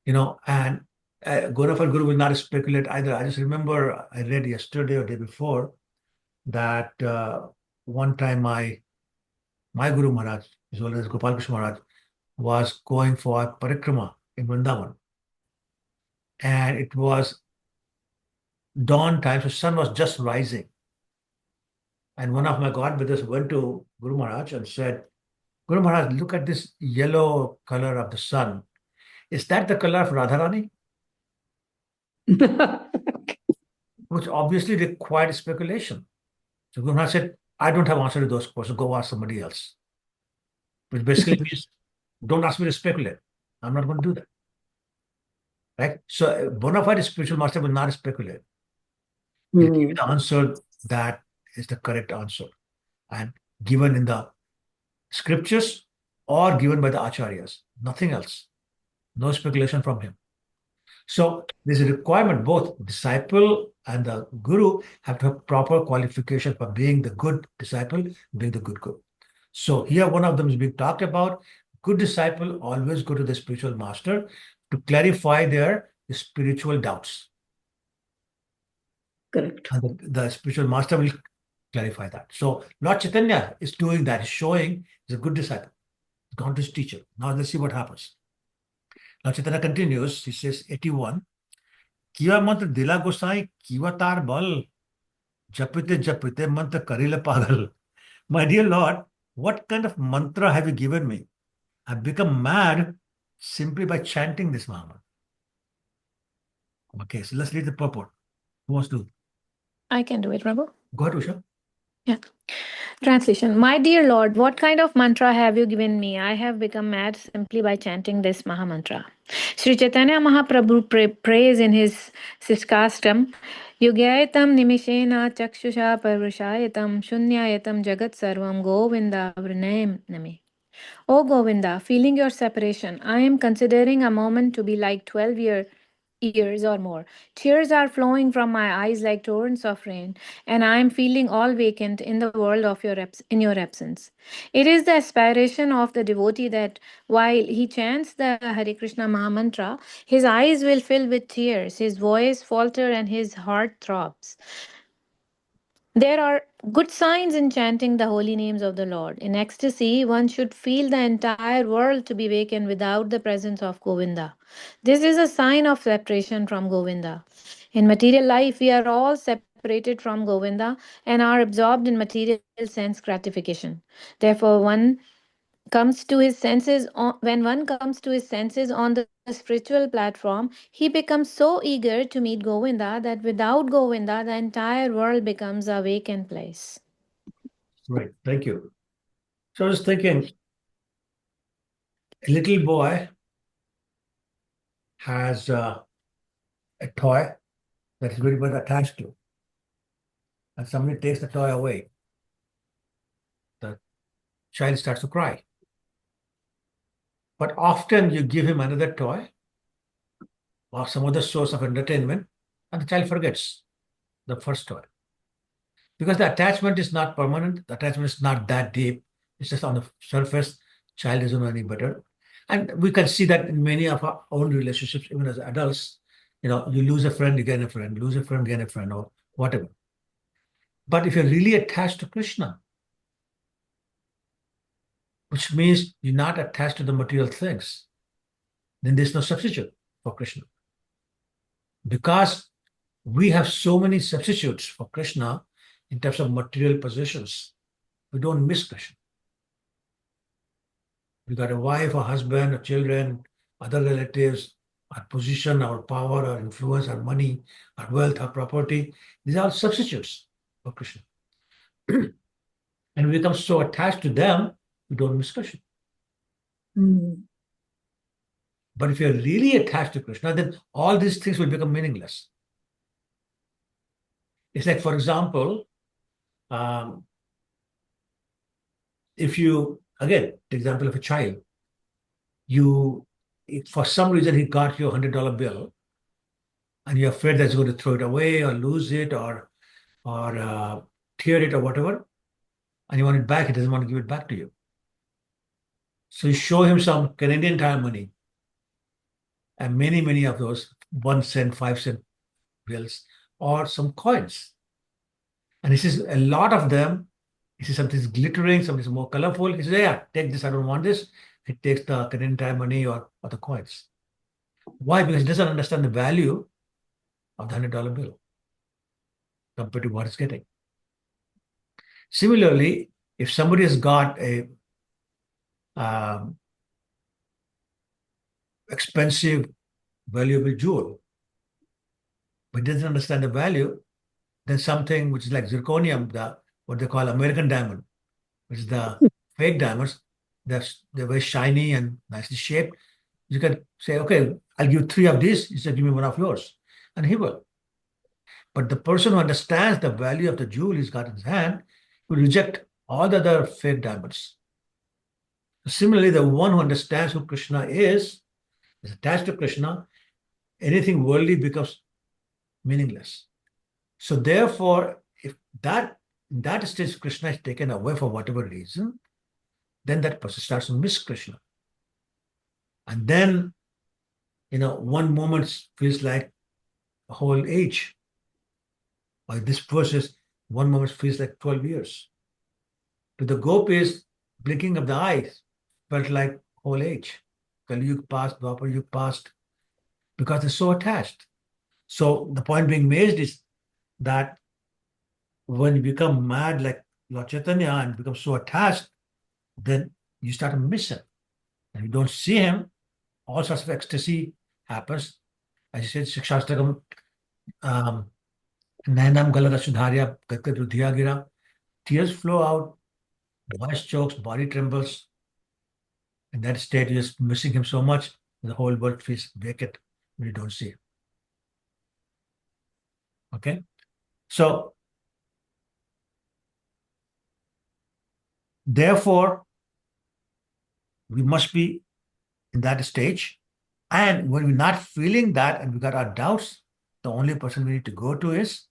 And bona fide guru will not speculate either. I just remember I read yesterday or day before that one time my Guru Maharaj, as well as Gopal Krishna Maharaj, was going for parikrama in Vrindavan. And it was dawn time, so sun was just rising. And one of my godbrothers went to Guru Maharaj and said, Guru Maharaj, look at this yellow color of the sun. Is that the color of Radharani? Which obviously required speculation. So Guru Maharaj said, I don't have answer to those questions. Go ask somebody else. Which basically means, don't ask me to speculate. I'm not going to do that. Right? So a bona fide spiritual master will not speculate. He'll give you the answer that is the correct answer, and given in the scriptures or given by the acharyas. Nothing else. No speculation from him. So there's a requirement, both disciple and the guru have to have proper qualification for being the good disciple, being the good guru. So here one of them is being talked about. Good disciple always go to the spiritual master to clarify their spiritual doubts. Correct. And the spiritual master will clarify that. So Lord Chaitanya is doing that. He's showing he's a good disciple. He's gone to his teacher. Now let's see what happens. Lord Chaitanya continues. He says, 81. Kiva mantra dila gosai, kiva tar bal, japite mantra karila pagal. My dear Lord, what kind of mantra have you given me? I've become mad simply by chanting this Mahamantra. Okay, so let's read the purport. Who wants to? I can do it, Prabhu. Go ahead, Usha. Yeah. Translation. My dear Lord, what kind of mantra have you given me? I have become mad simply by chanting this Mahamantra. Sri Chaitanya Mahaprabhu prays in his Siskastam, Yugayatam Nimishena Chakshusha Parvashayatam Shunyayatam Jagat Sarvam Govinda Vrinayam Nami. O Govinda, feeling your separation, I am considering a moment to be like 12 years or more. Tears are flowing from my eyes like torrents of rain, and I am feeling all vacant in the world of in your absence. It is the aspiration of the devotee that while he chants the Hare Krishna Mahamantra, his eyes will fill with tears, his voice falter, and his heart throbs. There are good signs in chanting the holy names of the Lord. In ecstasy, one should feel the entire world to be vacant without the presence of Govinda. This is a sign of separation from Govinda. In material life, we are all separated from Govinda and are absorbed in material sense gratification. Therefore, when one comes to his senses on the spiritual platform, he becomes so eager to meet Govinda that without Govinda, the entire world becomes a vacant place. Right, thank you. So I was thinking, a little boy has a toy that is very much attached to. And somebody takes the toy away, the child starts to cry. But often you give him another toy or some other source of entertainment, and the child forgets the first toy. Because the attachment is not permanent, the attachment is not that deep, it's just on the surface, child doesn't know any better. And we can see that in many of our own relationships, even as adults. You lose a friend, you gain a friend, lose a friend, gain a friend, or whatever. But if you're really attached to Krishna, which means you're not attached to the material things, then there's no substitute for Krishna. Because we have so many substitutes for Krishna in terms of material possessions, we don't miss Krishna. We got a wife, a husband, a children, other relatives, our position, our power, our influence, our money, our wealth, our property. These are all substitutes for Krishna. And we become so attached to them, we don't miss Krishna. But if you're really attached to Krishna, then all these things will become meaningless. It's like, for example, if you, again, the example of a child, if for some reason he got you $100 bill, and you're afraid that he's going to throw it away or lose it or tear it or whatever, and you want it back, he doesn't want to give it back to you. So you show him some Canadian Tire money and many, many of those 1 cent, 5 cent bills or some coins. And he says a lot of them, he says something's glittering, something's more colorful. He says, yeah, take this, I don't want this. He takes the Canadian Tire money or the coins. Why? Because he doesn't understand the value of the $100 bill compared to what he's getting. Similarly, if somebody has got a expensive, valuable jewel, but doesn't understand the value, then something which is like zirconium, what they call American diamond, which is the fake diamonds, they're very shiny and nicely shaped. You can say, okay, I'll give 3 of these. He said, give me 1 of yours. And he will. But the person who understands the value of the jewel he's got in his hand will reject all the other fake diamonds. Similarly, the one who understands who Krishna is attached to Krishna, anything worldly becomes meaningless. So therefore, if in that stage Krishna is taken away for whatever reason, then that person starts to miss Krishna. And then, 1 moment feels like a whole age. Or this process, 1 moment feels like 12 years. To the gopis, blinking of the eyes felt like whole age. Kali Yuga passed, Dwapar Yuga passed, because they're so attached. So the point being made is that when you become mad like Lord Chaitanya and become so attached, then you start to miss him. And you don't see him, all sorts of ecstasy happens. As you said, Shikshastakam, Nainam Galada Sudharya, Gatkat Rudhiya Gira, tears flow out, voice chokes, body trembles. In that state, you're just missing him so much, the whole world feels vacant when you don't see him. Okay? So, therefore, we must be in that stage. And when we're not feeling that and we got our doubts, the only person we need to go to is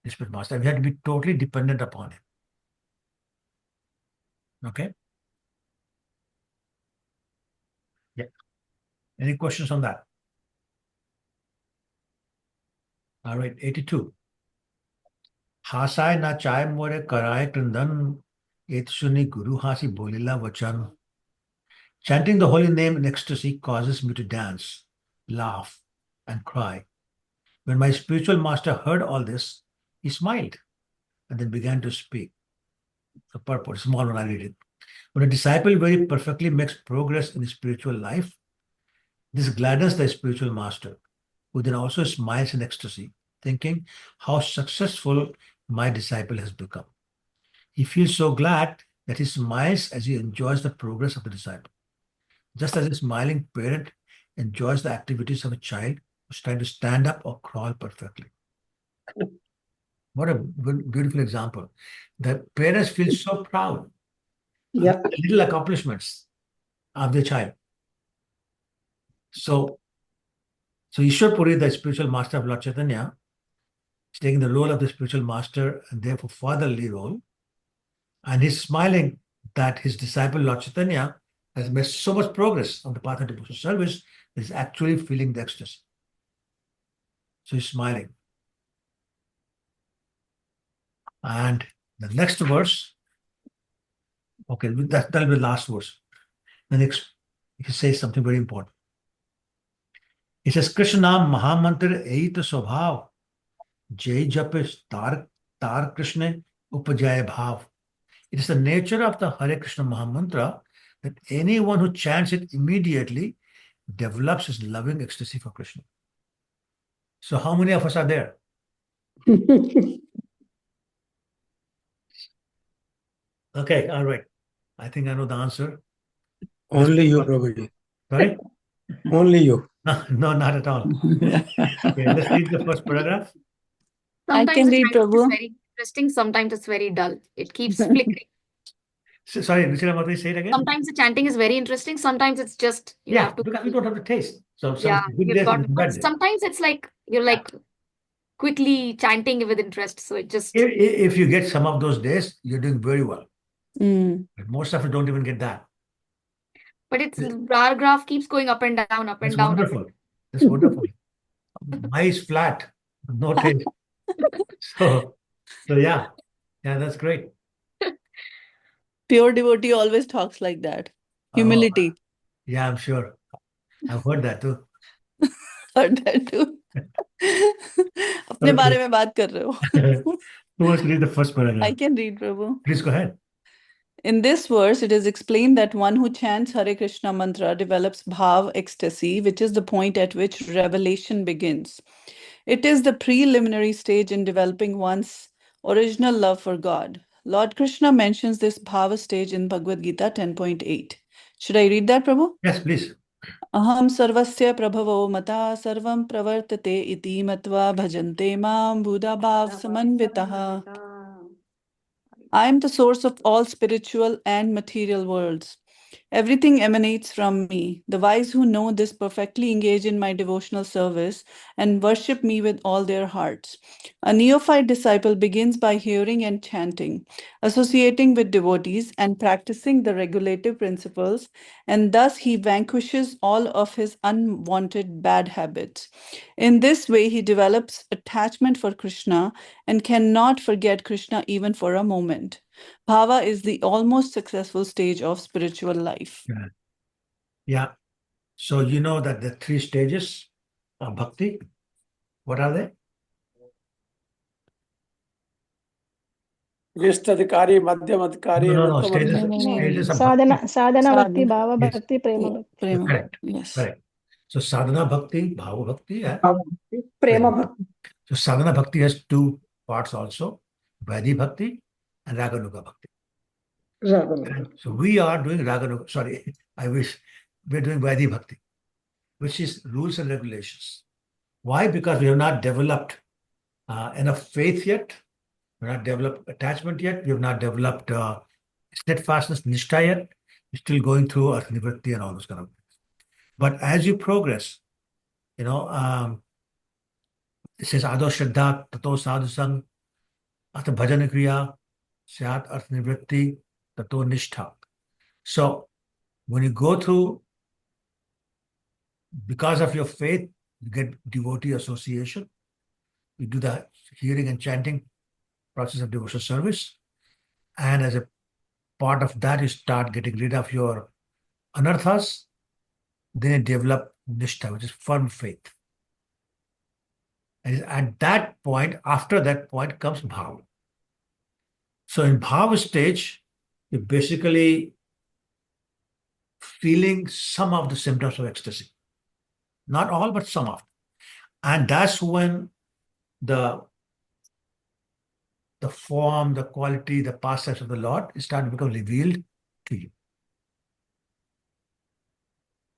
the Spirit Master. We have to be totally dependent upon him. Okay? Yeah. Any questions on that? All right, 82. Hasai na chai more karai krandan et suni guru hasi bolila vachan. Chanting the holy name in ecstasy causes me to dance, laugh, and cry. When my spiritual master heard all this, he smiled and then began to speak. The purport, small one, I read it. When a disciple very perfectly makes progress in his spiritual life, this gladdens the spiritual master, who then also smiles in ecstasy, thinking how successful my disciple has become. He feels so glad that he smiles as he enjoys the progress of the disciple. Just as a smiling parent enjoys the activities of a child who's trying to stand up or crawl perfectly. What a beautiful example. The parents feel so proud of Yeah. the little accomplishments of their child. So Ishwar Puri, the spiritual master of Lord Chaitanya, is taking the role of the spiritual master and therefore fatherly role. And he's smiling that his disciple Lord Chaitanya has made so much progress on the path of devotional service that he's actually feeling the ecstasy. So he's smiling. And the next verse, okay, that'll be the last verse. The next, he says something very important. He says, Krishna Naam Mahamantra Eit Swabhav Jai Japis Tar Krishna Upajaya Bhav. It is the nature of the Hare Krishna Mahamantra that anyone who chants it immediately develops his loving ecstasy for Krishna. So how many of us are there? Okay, all right. I think I know the answer. Only you, Prabhuji. Sorry? Only you. No, not at all. Okay, let's read the first paragraph. I Sometimes can the read, chanting is Prabhu. very interesting, sometimes it's very dull. It keeps flickering. Sorry, Ruchira Mataji, say it again. Sometimes the chanting is very interesting, sometimes it's just you Yeah, have to. because we don't have the taste. So Yeah, some good you've days got, and but bad days. sometimes it's like you're like quickly chanting with interest. So it just, If you get some of those days, you're doing very well. Mm. But most of us don't even get that. but it's bar graph keeps going up and down, up That's and down. wonderful. That's wonderful. My is flat, no taste. So yeah, that's great. Pure devotee always talks like that. Oh, Humility. yeah, I'm sure. I've heard that too. Heard that too. अपने Okay. बारे में बात कर रहे हो. Who wants to read the first I paragraph? can read, Prabhu. Please go ahead. In this verse, it is explained that one who chants Hare Krishna mantra develops bhav ecstasy, which is the point at which revelation begins. It is the preliminary stage in developing one's original love for God. Lord Krishna mentions this bhava stage in Bhagavad Gita 10.8. Should I read that, Prabhu? Yes, please. Aham sarvasya prabhavo mata sarvam pravartate iti matva bhajante mam buddha bhav samanvitaha. I am the source of all spiritual and material worlds. Everything emanates from me. The wise who know this perfectly engage in my devotional service and worship me with all their hearts. A neophyte disciple begins by hearing and chanting, associating with devotees, and practicing the regulative principles, and thus he vanquishes all of his unwanted bad habits. In this way, he develops attachment for Krishna and cannot forget Krishna even for a moment. Bhava is the almost successful stage of spiritual life. Yeah. So you know that the 3 stages of bhakti, what are they? ज्येष्ठाधिकारी मध्यम अधिकारी No, उत्तम stages अधिकारी of Sadhana, bhakti. sadhana bhakti, bhava Yes. bhakti, prema bhakti. Prema. Correct. Yes. Correct. So sadhana bhakti, bhava bhakti, and Prema bhakti. so sadhana bhakti has 2 parts also, Vaidhi bhakti and Raganuga bhakti. And so we are doing Raganuga, sorry, I wish we're doing Vaidhi bhakti, which is rules and regulations. Why? Because we have not developed enough faith yet. We have not developed attachment yet. We have not developed steadfastness, nishtha yet. We're still going through nivritti and all those kind of things. But as you progress, it says ado shraddha tato sadhusang ata bhajan kriya syat arth nivritti tato nishtha. So when you go through, because of your faith, you get devotee association. You do the hearing and chanting process of devotional service. And as a part of that, you start getting rid of your anarthas. Then you develop nishtha, which is firm faith. And at that point, after that point comes bhava. So in bhava stage, you're basically feeling some of the symptoms of ecstasy. Not all, but some of them. And that's when the form, the quality, the pastimes of the Lord start to become revealed to you.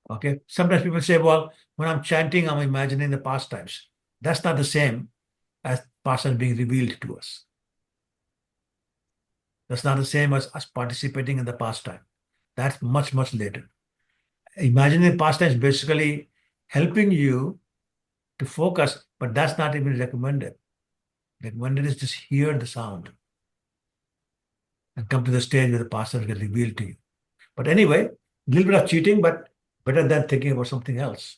Okay. Sometimes people say, well, when I'm chanting, I'm imagining the pastimes. That's not the same as pastime being revealed to us. That's not the same as us participating in the pastime. That's much, much later. Imagining pastime is basically helping you to focus, but that's not even recommended. Recommended is just hear the sound and come to the stage where the pastime get revealed to you. But anyway, a little bit of cheating, but better than thinking about something else.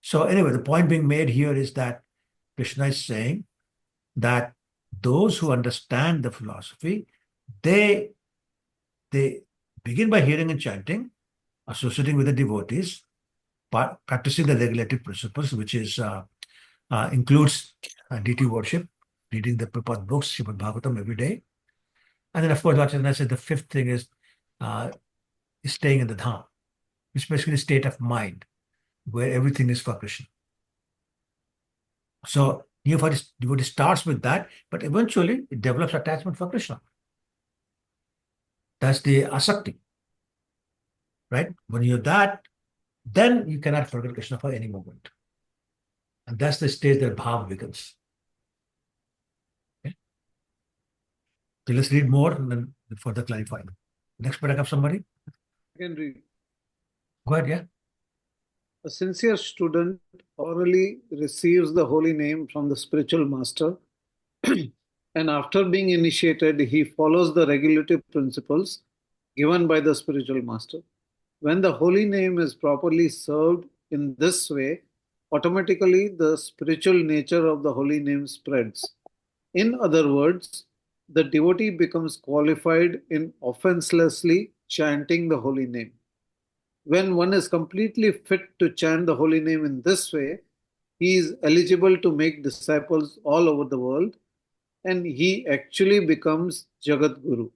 So anyway, the point being made here is that Krishna is saying that those who understand the philosophy, they begin by hearing and chanting, associating with the devotees, practicing the regulative principles, which includes deity worship, reading the Prabhupada books, Srimad Bhagavatam every day. And then, of course, Lord Chaitanya said the fifth thing is staying in the dham, which is basically a state of mind where everything is for Krishna. So devotee starts with that, but eventually it develops attachment for Krishna. That's the asakti, right? When you're that, then you cannot forget Krishna for any moment. And that's the stage that bhav begins. Okay? So let's read more and then further clarify. Next paragraph, somebody? I can read. Go ahead, yeah. A sincere student orally receives the holy name from the spiritual master, and after being initiated, he follows the regulative principles given by the spiritual master. When the holy name is properly served in this way, automatically the spiritual nature of the holy name spreads. In other words, the devotee becomes qualified in offenselessly chanting the holy name. When one is completely fit to chant the holy name in this way, he is eligible to make disciples all over the world, and he actually becomes Jagat Guru.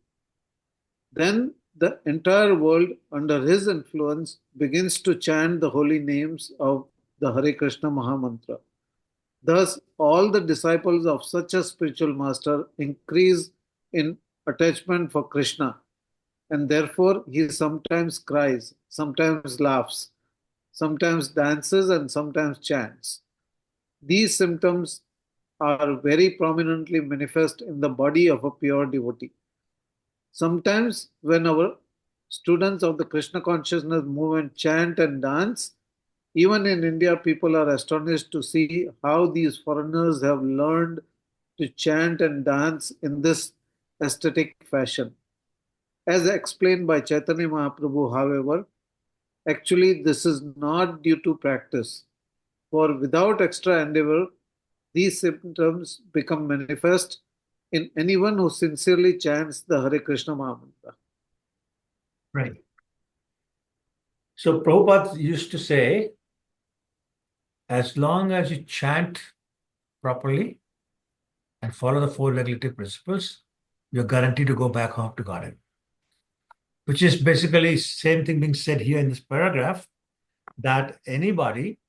Then the entire world, under his influence, begins to chant the holy names of the Hare Krishna Mahamantra. Thus, all the disciples of such a spiritual master increase in attachment for Krishna, and therefore he sometimes cries, sometimes laughs, sometimes dances, and sometimes chants. These symptoms are very prominently manifest in the body of a pure devotee. Sometimes, when our students of the Krishna consciousness movement chant and dance, even in India, people are astonished to see how these foreigners have learned to chant and dance in this aesthetic fashion. As explained by Chaitanya Mahaprabhu, however, actually this is not due to practice, for without extra endeavor, these symptoms become manifest in anyone who sincerely chants the Hare Krishna Mahamantra. Right. So Prabhupada used to say, as long as you chant properly and follow the four regulative principles, you're guaranteed to go back home to Godhead. Which is basically same thing being said here in this paragraph, that anybody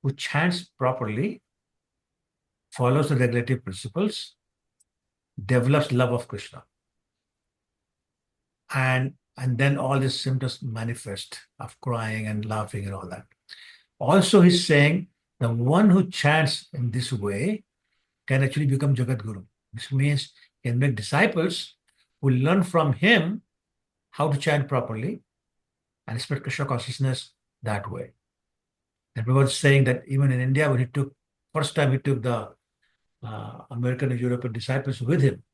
who chants properly, follows the regulative principles, develops love of Krishna. And then all these symptoms manifest of crying and laughing and all that. Also, he's saying the one who chants in this way can actually become Jagat Guru, which means can make disciples who learn from him how to chant properly and spread Krishna consciousness that way. And we were saying that even in India, when first time he took the American and European disciples with him,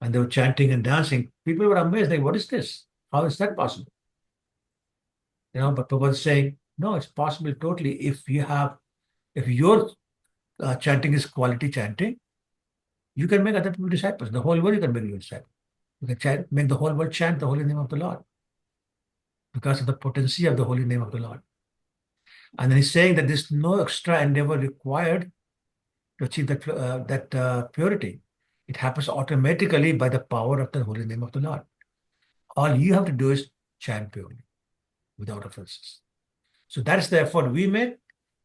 and they were chanting and dancing, people were amazed, like, what is this? How is that possible? But Prabhupada is saying, no, it's possible totally if your chanting is quality chanting, you can make other people disciples. The whole world you can make your disciples. You can make the whole world chant the holy name of the Lord because of the potency of the holy name of the Lord. And then he's saying that there's no extra endeavor required to achieve that purity. It happens automatically by the power of the holy name of the Lord. All you have to do is chant purely, without offenses. So that's the effort we make.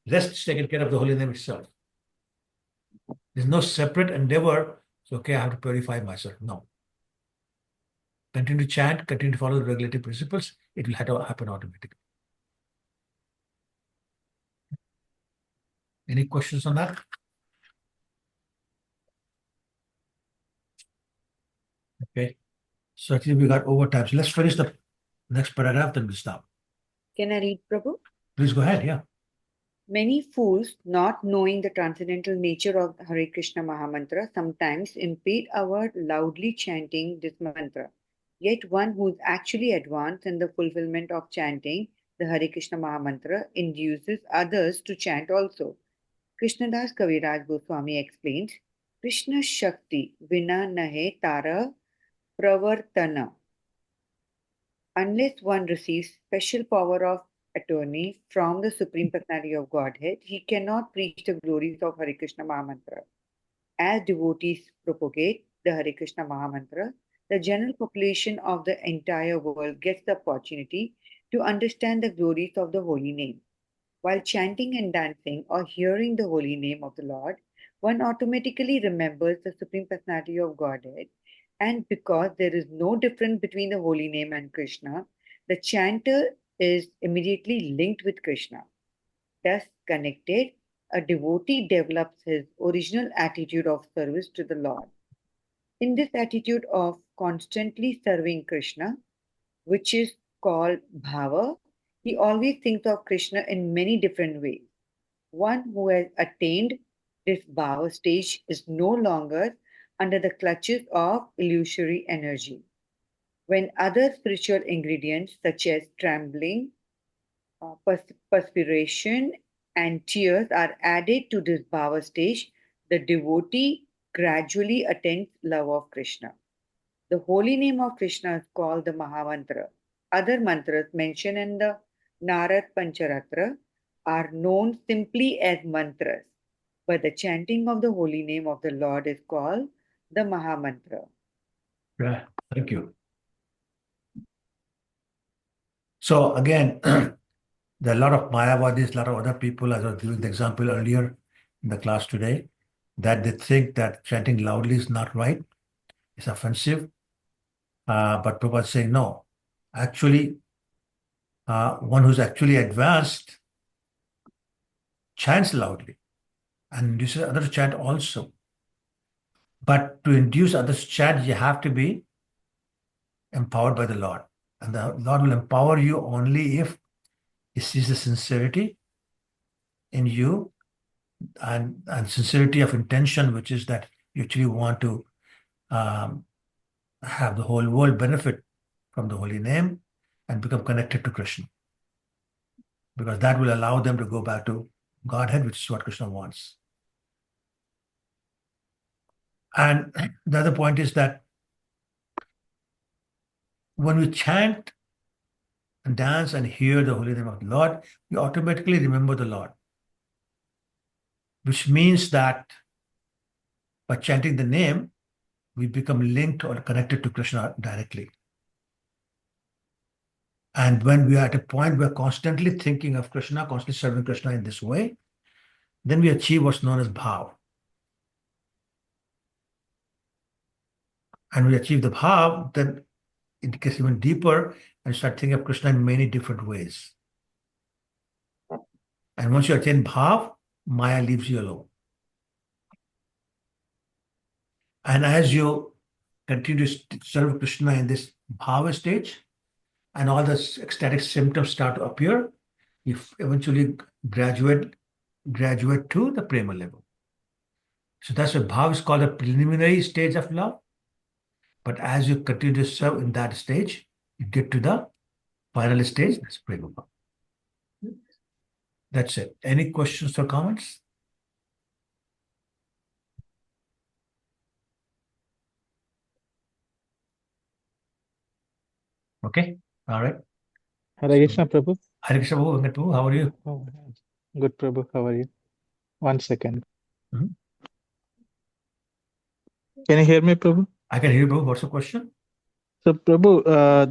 Rest is taken care of the holy name itself. There's no separate endeavor. So, okay, I have to purify myself. No. Continue to chant, continue to follow the regulative principles. It will happen automatically. Any questions on that? Okay. So I think we got overtime. So let's finish the next paragraph, then we'll stop. Can I read, Prabhu? Please go ahead. Yeah. Many fools, not knowing the transcendental nature of Hare Krishna Mahamantra, sometimes impede our loudly chanting this mantra. Yet one who is actually advanced in the fulfillment of chanting the Hare Krishna Mahamantra induces others to chant also. Krishnadas Kaviraj Goswami explains, Krishna Shakti Vina Nahe Tara Pravartana. Unless one receives special power of attorney from the Supreme Personality of Godhead, he cannot preach the glories of Hare Krishna Mahamantra. As devotees propagate the Hare Krishna Mahamantra, the general population of the entire world gets the opportunity to understand the glories of the holy name. While chanting and dancing or hearing the holy name of the Lord, one automatically remembers the Supreme Personality of Godhead, and because there is no difference between the holy name and Krishna, the chanter is immediately linked with Krishna. Thus connected, a devotee develops his original attitude of service to the Lord. In this attitude of constantly serving Krishna, which is called bhava, he always thinks of Krishna in many different ways. One who has attained this bhava stage is no longer under the clutches of illusory energy. When other spiritual ingredients such as trembling, perspiration, and tears are added to this bhava stage, the devotee gradually attains love of Krishna. The holy name of Krishna is called the Mahamantra. Other mantras mentioned in the Narad Pancharatra are known simply as mantras, but the chanting of the holy name of the Lord is called the Mahamantra. Yeah. Thank you. So again, there are a lot of Mayavadis, a lot of other people, as I was giving the example earlier in the class today, that they think that chanting loudly is not right, it's offensive. But Prabhupada is saying no. Actually, one who's actually advanced chants loudly and induces others to chant also. But to induce others to chant, you have to be empowered by the Lord. And the Lord will empower you only if He sees the sincerity in you and sincerity of intention, which is that you actually want to have the whole world benefit from the holy name and become connected to Krishna. Because that will allow them to go back to Godhead, which is what Krishna wants. And the other point is that when we chant and dance and hear the holy name of the Lord, we automatically remember the Lord. Which means that by chanting the name, we become linked or connected to Krishna directly. And when we are at a point where constantly thinking of Krishna, constantly serving Krishna in this way, then we achieve what's known as bhav. And we achieve the bhav, then it gets even deeper and start thinking of Krishna in many different ways. And once you attain bhav, Maya leaves you alone. And as you continue to serve Krishna in this bhava stage, and all the ecstatic symptoms start to appear, you eventually graduate to the prema level. So that's why bhav is called the preliminary stage of love. But as you continue to serve in that stage, you get to the final stage, that's prema bhav. That's it. Any questions or comments? Okay. All right. Hare Krishna, Prabhu. Hare Krishna, Venkat Prabhu, how are you? Oh, good, Prabhu. How are you? 1 second. Mhm. Can you hear me, Prabhu? I can hear you, Prabhu. What's the question? So, Prabhu,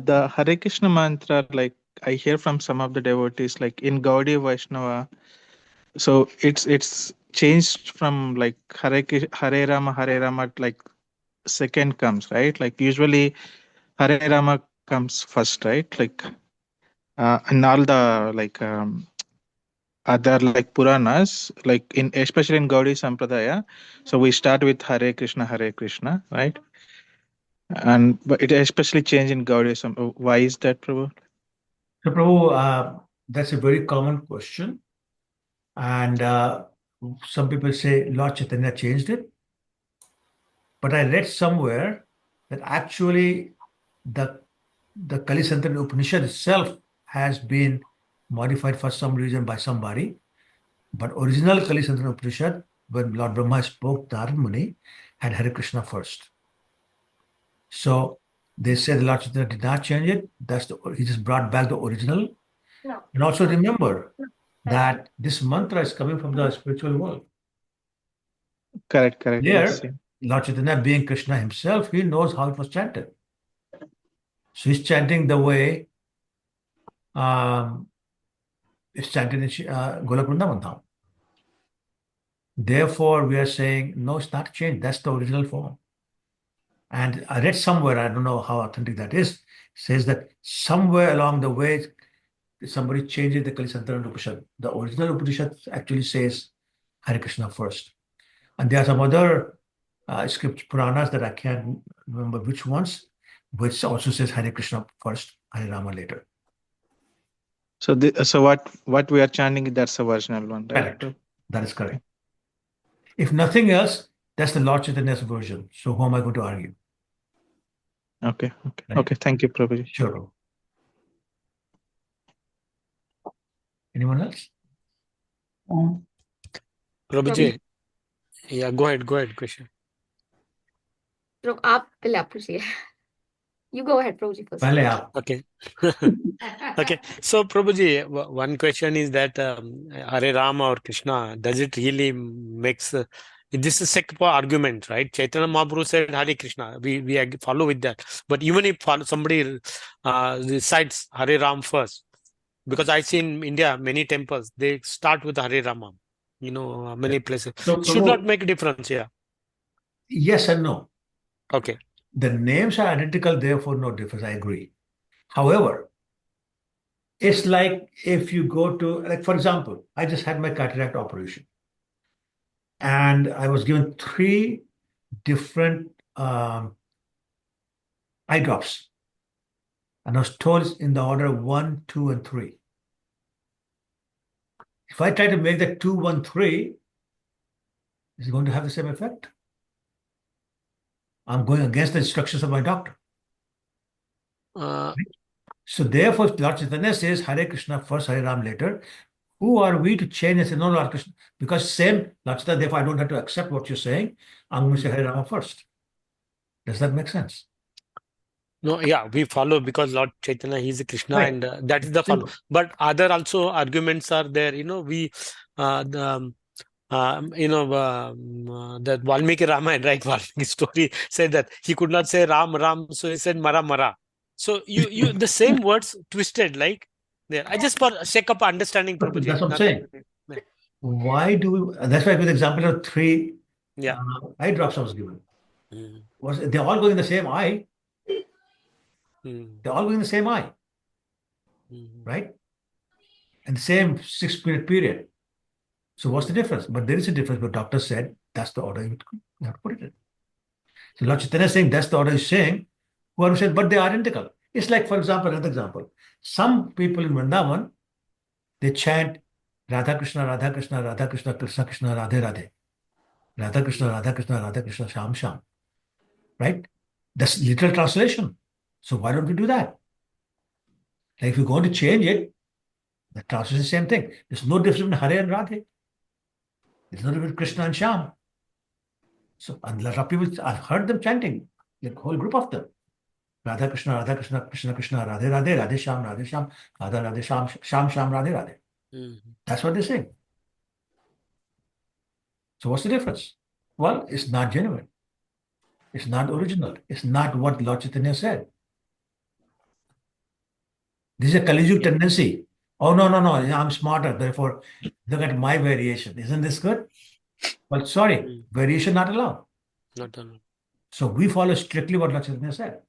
the Hare Krishna mantra, like I hear from some of the devotees, like in Gaudiya Vaishnava, so it's changed from like Hare Rama, like second comes, right? Like usually Hare Rama comes first, right? Like in all the like other like Puranas, like in especially in Gaudi Sampradaya, so we start with Hare Krishna, right? But it especially changed in Gaudiya. Why is that, Prabhu? So, Prabhu, that's a very common question. And some people say Lord Chaitanya changed it. But I read somewhere that actually the Kalisantan Upanishad itself has been modified for some reason by somebody. But original Kalisantan Upanishad, when Lord Brahma spoke Narad Muni, had Hare Krishna first. So they said Lord Chaitanya did not change it. He just brought back the original. And also remember that this mantra is coming from the spiritual world. Correct. Yes. There, Lord Chaitanya, being Krishna himself, he knows how it was chanted. So he's chanting the way it's chanted in Golok Vrindavan Dham. Therefore, we are saying, no, it's not changed. That's the original form. And I read somewhere, I don't know how authentic that is, says that somewhere along the way, somebody changes the Kalisantara Upanishad. The original Upanishad actually says Hare Krishna first. And there are some other script Puranas that I can't remember which ones, which also says Hare Krishna first, Hare Rama later. So, what we are chanting, that's the original one, right? Correct. That is correct. If nothing else, that's the Lord Chaitanya's version. So who am I going to argue? Okay. Right. Okay. Thank you, Prabhuji. Sure. Anyone else? Prabhuji, yeah, go ahead, question. आप पहले आप पूछिए. You go ahead, Prabhuji, first. पहले आप. Okay. Okay. So, Prabhuji, one question is that Hare Rama or Krishna, does it really makes this is a second argument, right? Chaitanya Mahaprabhu said Hare Krishna. We follow with that. But even if somebody recites Hare Ram first, because I see in India many temples they start with Hare Rama. Many places. So, Should not make a difference here. Yes and no. Okay. The names are identical, therefore no difference. I agree. However, it's like if you go to, like for example, I just had my cataract operation, and I was given 3 different eye drops, and I was told in the order 1, 2, and 3. If I try to make that 2, 1, 3, is it going to have the same effect? I'm going against the instructions of my doctor. So therefore, Lord Chaitanya says Hare Krishna first, Hare Ram later. Who are we to change and say, no, Lord Krishna? Because same, Lord Chaitanya, therefore I don't have to accept what you're saying. I'm going to say Hare Rama first. Does that make sense? No, yeah, we follow because Lord Chaitanya, he is a Krishna, Right. and that is the follow. But other also arguments are there. That Valmiki Ramayana, right? Valmiki story said that he could not say Ram, Ram, so he said Mara, Mara. So you the same words twisted like there. I just for sake of understanding, Prabhuji. That's what I'm saying. Why do we? That's why I give the example of 3 eye drops I was given. They're all going in the same eye. They're all going in the same eye, right? And the same 6-minute period. So what's the difference? But there is a difference. But doctor said that's the order you have to put it in. So Lord Chaitanya is saying that's the order he's saying. Who are saying, but they are identical. It's like, for example, another example. Some people in Vrindavan, they chant Radha Krishna, Radha Krishna, Radha Krishna, Krishna Krishna, Radhe Radhe. Radha Krishna, Radha Krishna, Radha Krishna, Sham Sham. Right? That's literal translation. So why don't we do that? Like if you're going to change it, the translation is the same thing. There's no difference between Hare and Radhe. There's no difference between Krishna and Sham. So a lot of people, I've heard them chanting, like a whole group of them. Radha Krishna, Krishna Krishna, Radhe Radhe, Radhe Sham, Radha Radhe Sham, Sham Sham, Radhe Radhe. That's what they say. So what's the difference? Well, it's not genuine. It's not original. It's not what Lord Chaitanya said. This is a Kali Yuga tendency. Oh, no, I'm smarter. Therefore, look at my variation. Isn't this good? Well, sorry, variation not allowed. Not allowed. So we follow strictly what Lord Chaitanya said.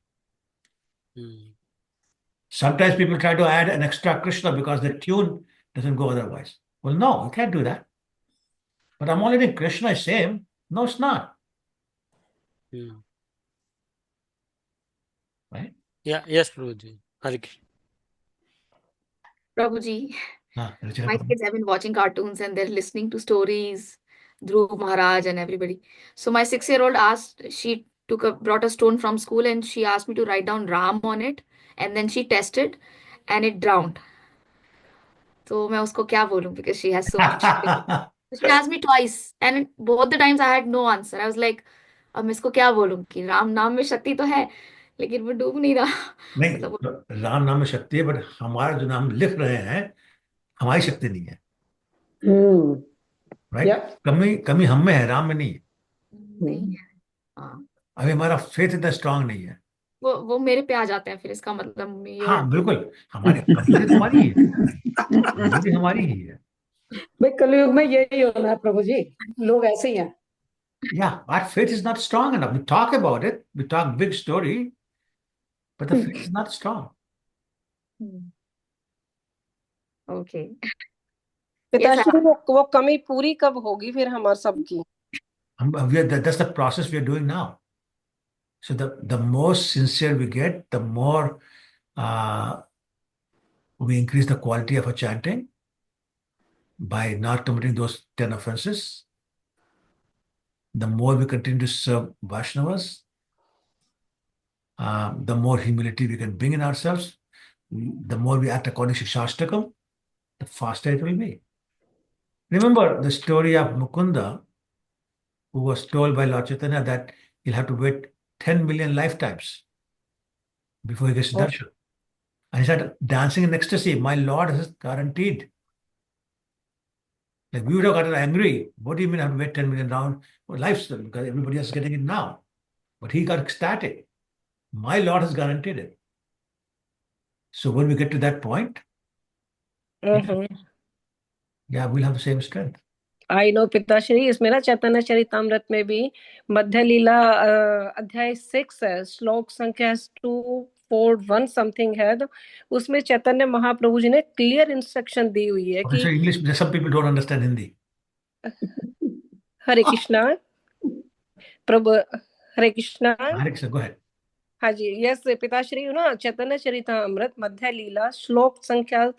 Sometimes people try to add an extra Krishna because the tune doesn't go otherwise. Well, no, you can't do that. But I'm already Krishna is same. No, it's not. Yeah, yes, Prabhuji. Hare Krishna. Prabhuji, Ruchira my Prabhu. kids have been watching cartoons and they're listening to stories, Dhruv Maharaj and everybody. So my 6-year-old asked, she brought a stone from school and she asked me to write down Ram on it, and then she tested and it drowned. So मैं उसको क्या बोलूं, because she has so much. She asked me twice and both the times I had no answer. I was like, अब मैं इसको क्या बोलूं कि राम नाम में शक्ति तो है लेकिन वो डूब नहीं रहा. नहीं, मतलब राम नाम में शक्ति है, बट हमारा जो नाम लिख रहे हैं हमारी शक्ति नहीं है, राइट? Yeah. कमी कमी हम में है, राम में नहीं है. नहीं है. हाँ, अभी हमारा फेथ इतना स्ट्रांग नहीं है. वो मेरे पे आ जाते हैं फिर, इसका मतलब हाँ, you're बिल्कुल. हमारी कमजोरी तो हमारी ही है, कमजोरी हमारी ही है. भाई कलयुग में यही होना है प्रभु जी, लोग ऐसे ही हैं. Yeah, our faith is not strong enough. We talk about it, we talk big story, but the faith is not strong. okay. पिताश्री वो कमी पूरी कब होगी फिर हमारे सबकी? That's the process we are doing now. So the more sincere we get, the more we increase the quality of our chanting by not committing those 10 offenses. The more we continue to serve Vaishnavas, the more humility we can bring in ourselves, the more we act according to Shastakam, the faster it will be. Remember the story of Mukunda, who was told by Lord Chaitanya that he'll have to wait 10 million lifetimes before he gets darshan. And he started dancing in ecstasy. My Lord has guaranteed. Like we would have gotten angry. What do you mean I have to wait 10 million round lives? Because everybody else is getting it now. But he got ecstatic. My Lord has guaranteed it. So when we get to that point, yeah, we'll have the same strength. I know पिताश्री, इसमें ना चैतन्य चरितामृत में भी मध्य लीला अध्याय 6 है, श्लोक संख्या 241 something है, तो उसमें चैतन्य महाप्रभु जी ने क्लियर इंस्ट्रक्शन दी हुई है Okay, कि so English, some people don't understand Hindi. Hare Krishna Prabhu, Hare Krishna. Hare Krishna, go ahead. हाँ जी, यस पिताश्री, ना चैतन्य चरितामृत मध्य लीला श्लोक संख्या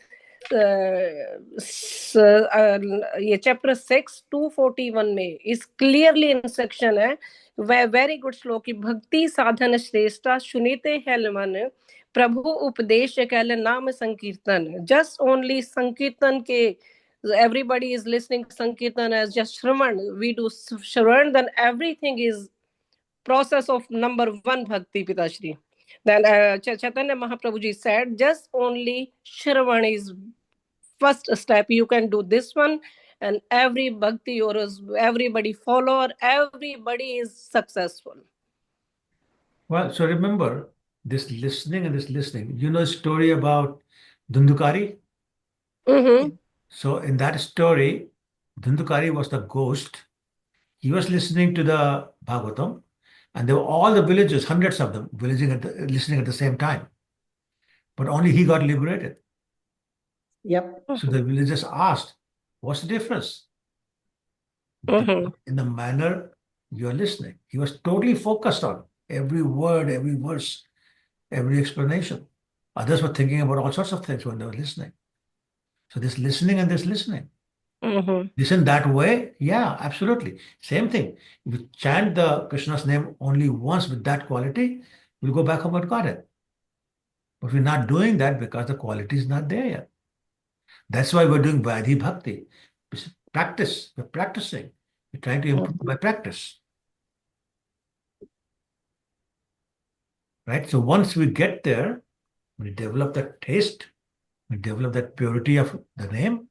ये चैप्टर 6 241 में इस क्लियरली इंस्ट्रक्शन है, वेरी गुड श्लोक की, भक्ति साधन श्रेष्ठा सुनीते है मन, प्रभु उपदेश कैल नाम संकीर्तन. जस्ट ओनली संकीर्तन के, everybody is listening sankirtan as just shravan, we do shravan, then everything is process of number 1 bhakti, Pitashri. Then Chaitanya Mahaprabhuji said just only shravan is first step. You can do this one and every bhakti or everybody follower, everybody is successful. Well, so remember this listening and this listening. You know the story about Dhundukari? So in that story, Dhundukari was the ghost. He was listening to the Bhagavatam, and there were all the villagers, hundreds of them, listening at the same time. But only he got liberated. Yep. So the villagers asked, what's the difference? In the manner you're listening. He was totally focused on every word, every verse, every explanation. Others were thinking about all sorts of things when they were listening. So this listening and this listening. Listen that way? Yeah, absolutely. Same thing. If you chant the Krishna's name only once with that quality, we'll go back home and got it. But we're not doing that because the quality is not there yet. That's why we're doing Vaidhi Bhakti. It's practice. We're practicing. We're trying to improve by practice. Right? So once we get there, we develop that taste, we develop that purity of the name,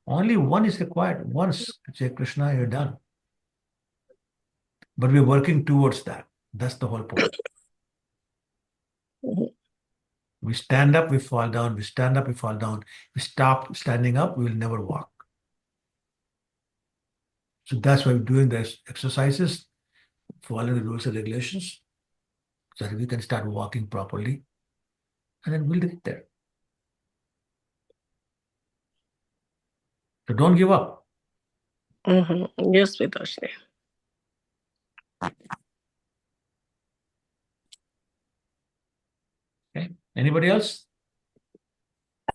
only one is required. Once, say Krishna, you're done. But we're working towards that. That's the whole point. We stand up, we fall down. We stand up, we fall down. We stop standing up, we will never walk. So that's why we're doing these exercises, following the rules and regulations, so that we can start walking properly. And then we'll get there. So don't give up. Yes, Pitashri. Okay. Anybody else?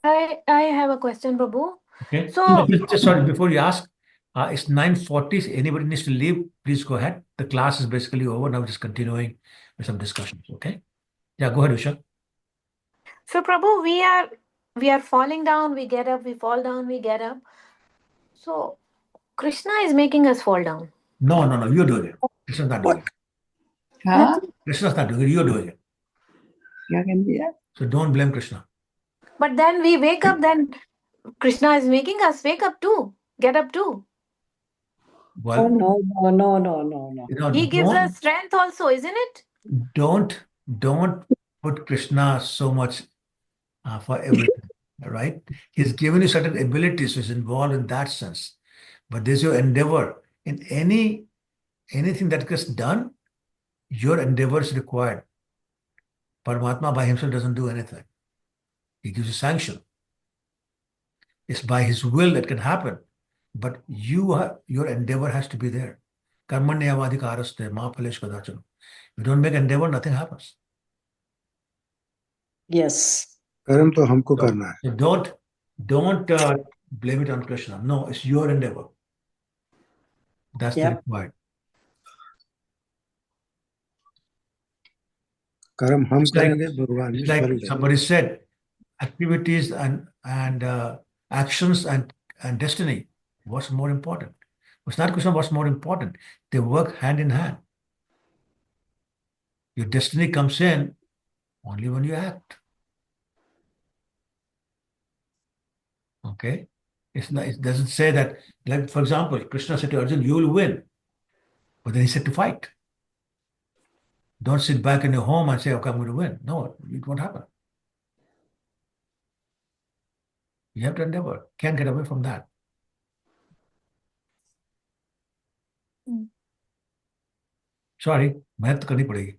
I have a question, Prabhu. Okay. So, Just sorry, before you ask, it's 9:40. Anybody needs to leave, please go ahead. The class is basically over. Now we're just continuing with some discussions. Okay. Yeah, go ahead, Usha. so Prabhu, we are falling down, we get up, we fall down, we get up. So Krishna is making us fall down. No, you're doing it. Krishna's not doing it. Huh? Krishna's not doing it, you're doing it. क्या can be that? So don't blame Krishna. But then we wake up, then Krishna is making us wake up too, get up too. Well, No. He gives us strength also, isn't it? Don't put Krishna so much for everything. All right. He's given you certain abilities, which is involved in that sense. But there's your endeavor. In anything that gets done, your endeavor is required. Paramatma by himself doesn't do anything. He gives you sanction. It's by his will that can happen. But your endeavor has to be there. Karma Mayavadi karaste ma phalesh kadachana. If you don't make endeavor, nothing happens. Yes. कर्म तो हमको करना है. So don't blame it on Krishna. No, it's your endeavor. That's the required. कर्म हम It's like, करेंगे, भगवान it's भी फल like देंगे. somebody said, activities and actions and destiny. What's more important? It's not Krishna. What's more important? They work hand in hand. Your destiny comes in only when you act. Okay? It doesn't say that, like, for example, Krishna said to Arjun, you will win. But then he said to fight. Don't sit back in your home and say, okay, I'm going to win. No, it won't happen. You have to endeavor. Can't get away from that. Sorry, मेहनत करनी पड़ेगी.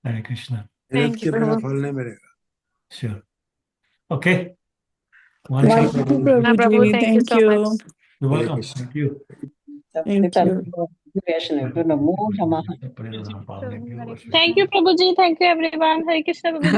Hare Krishna. मेहनत के बिना फल नहीं मिलेगा. Sure. Okay. Thank you, Prabhuji. Thank you Thank so you. much. You're welcome. Thank you. Thank you. Thank you, Prabhuji. Thank you, everyone. Hare Krishna, Prabhuji.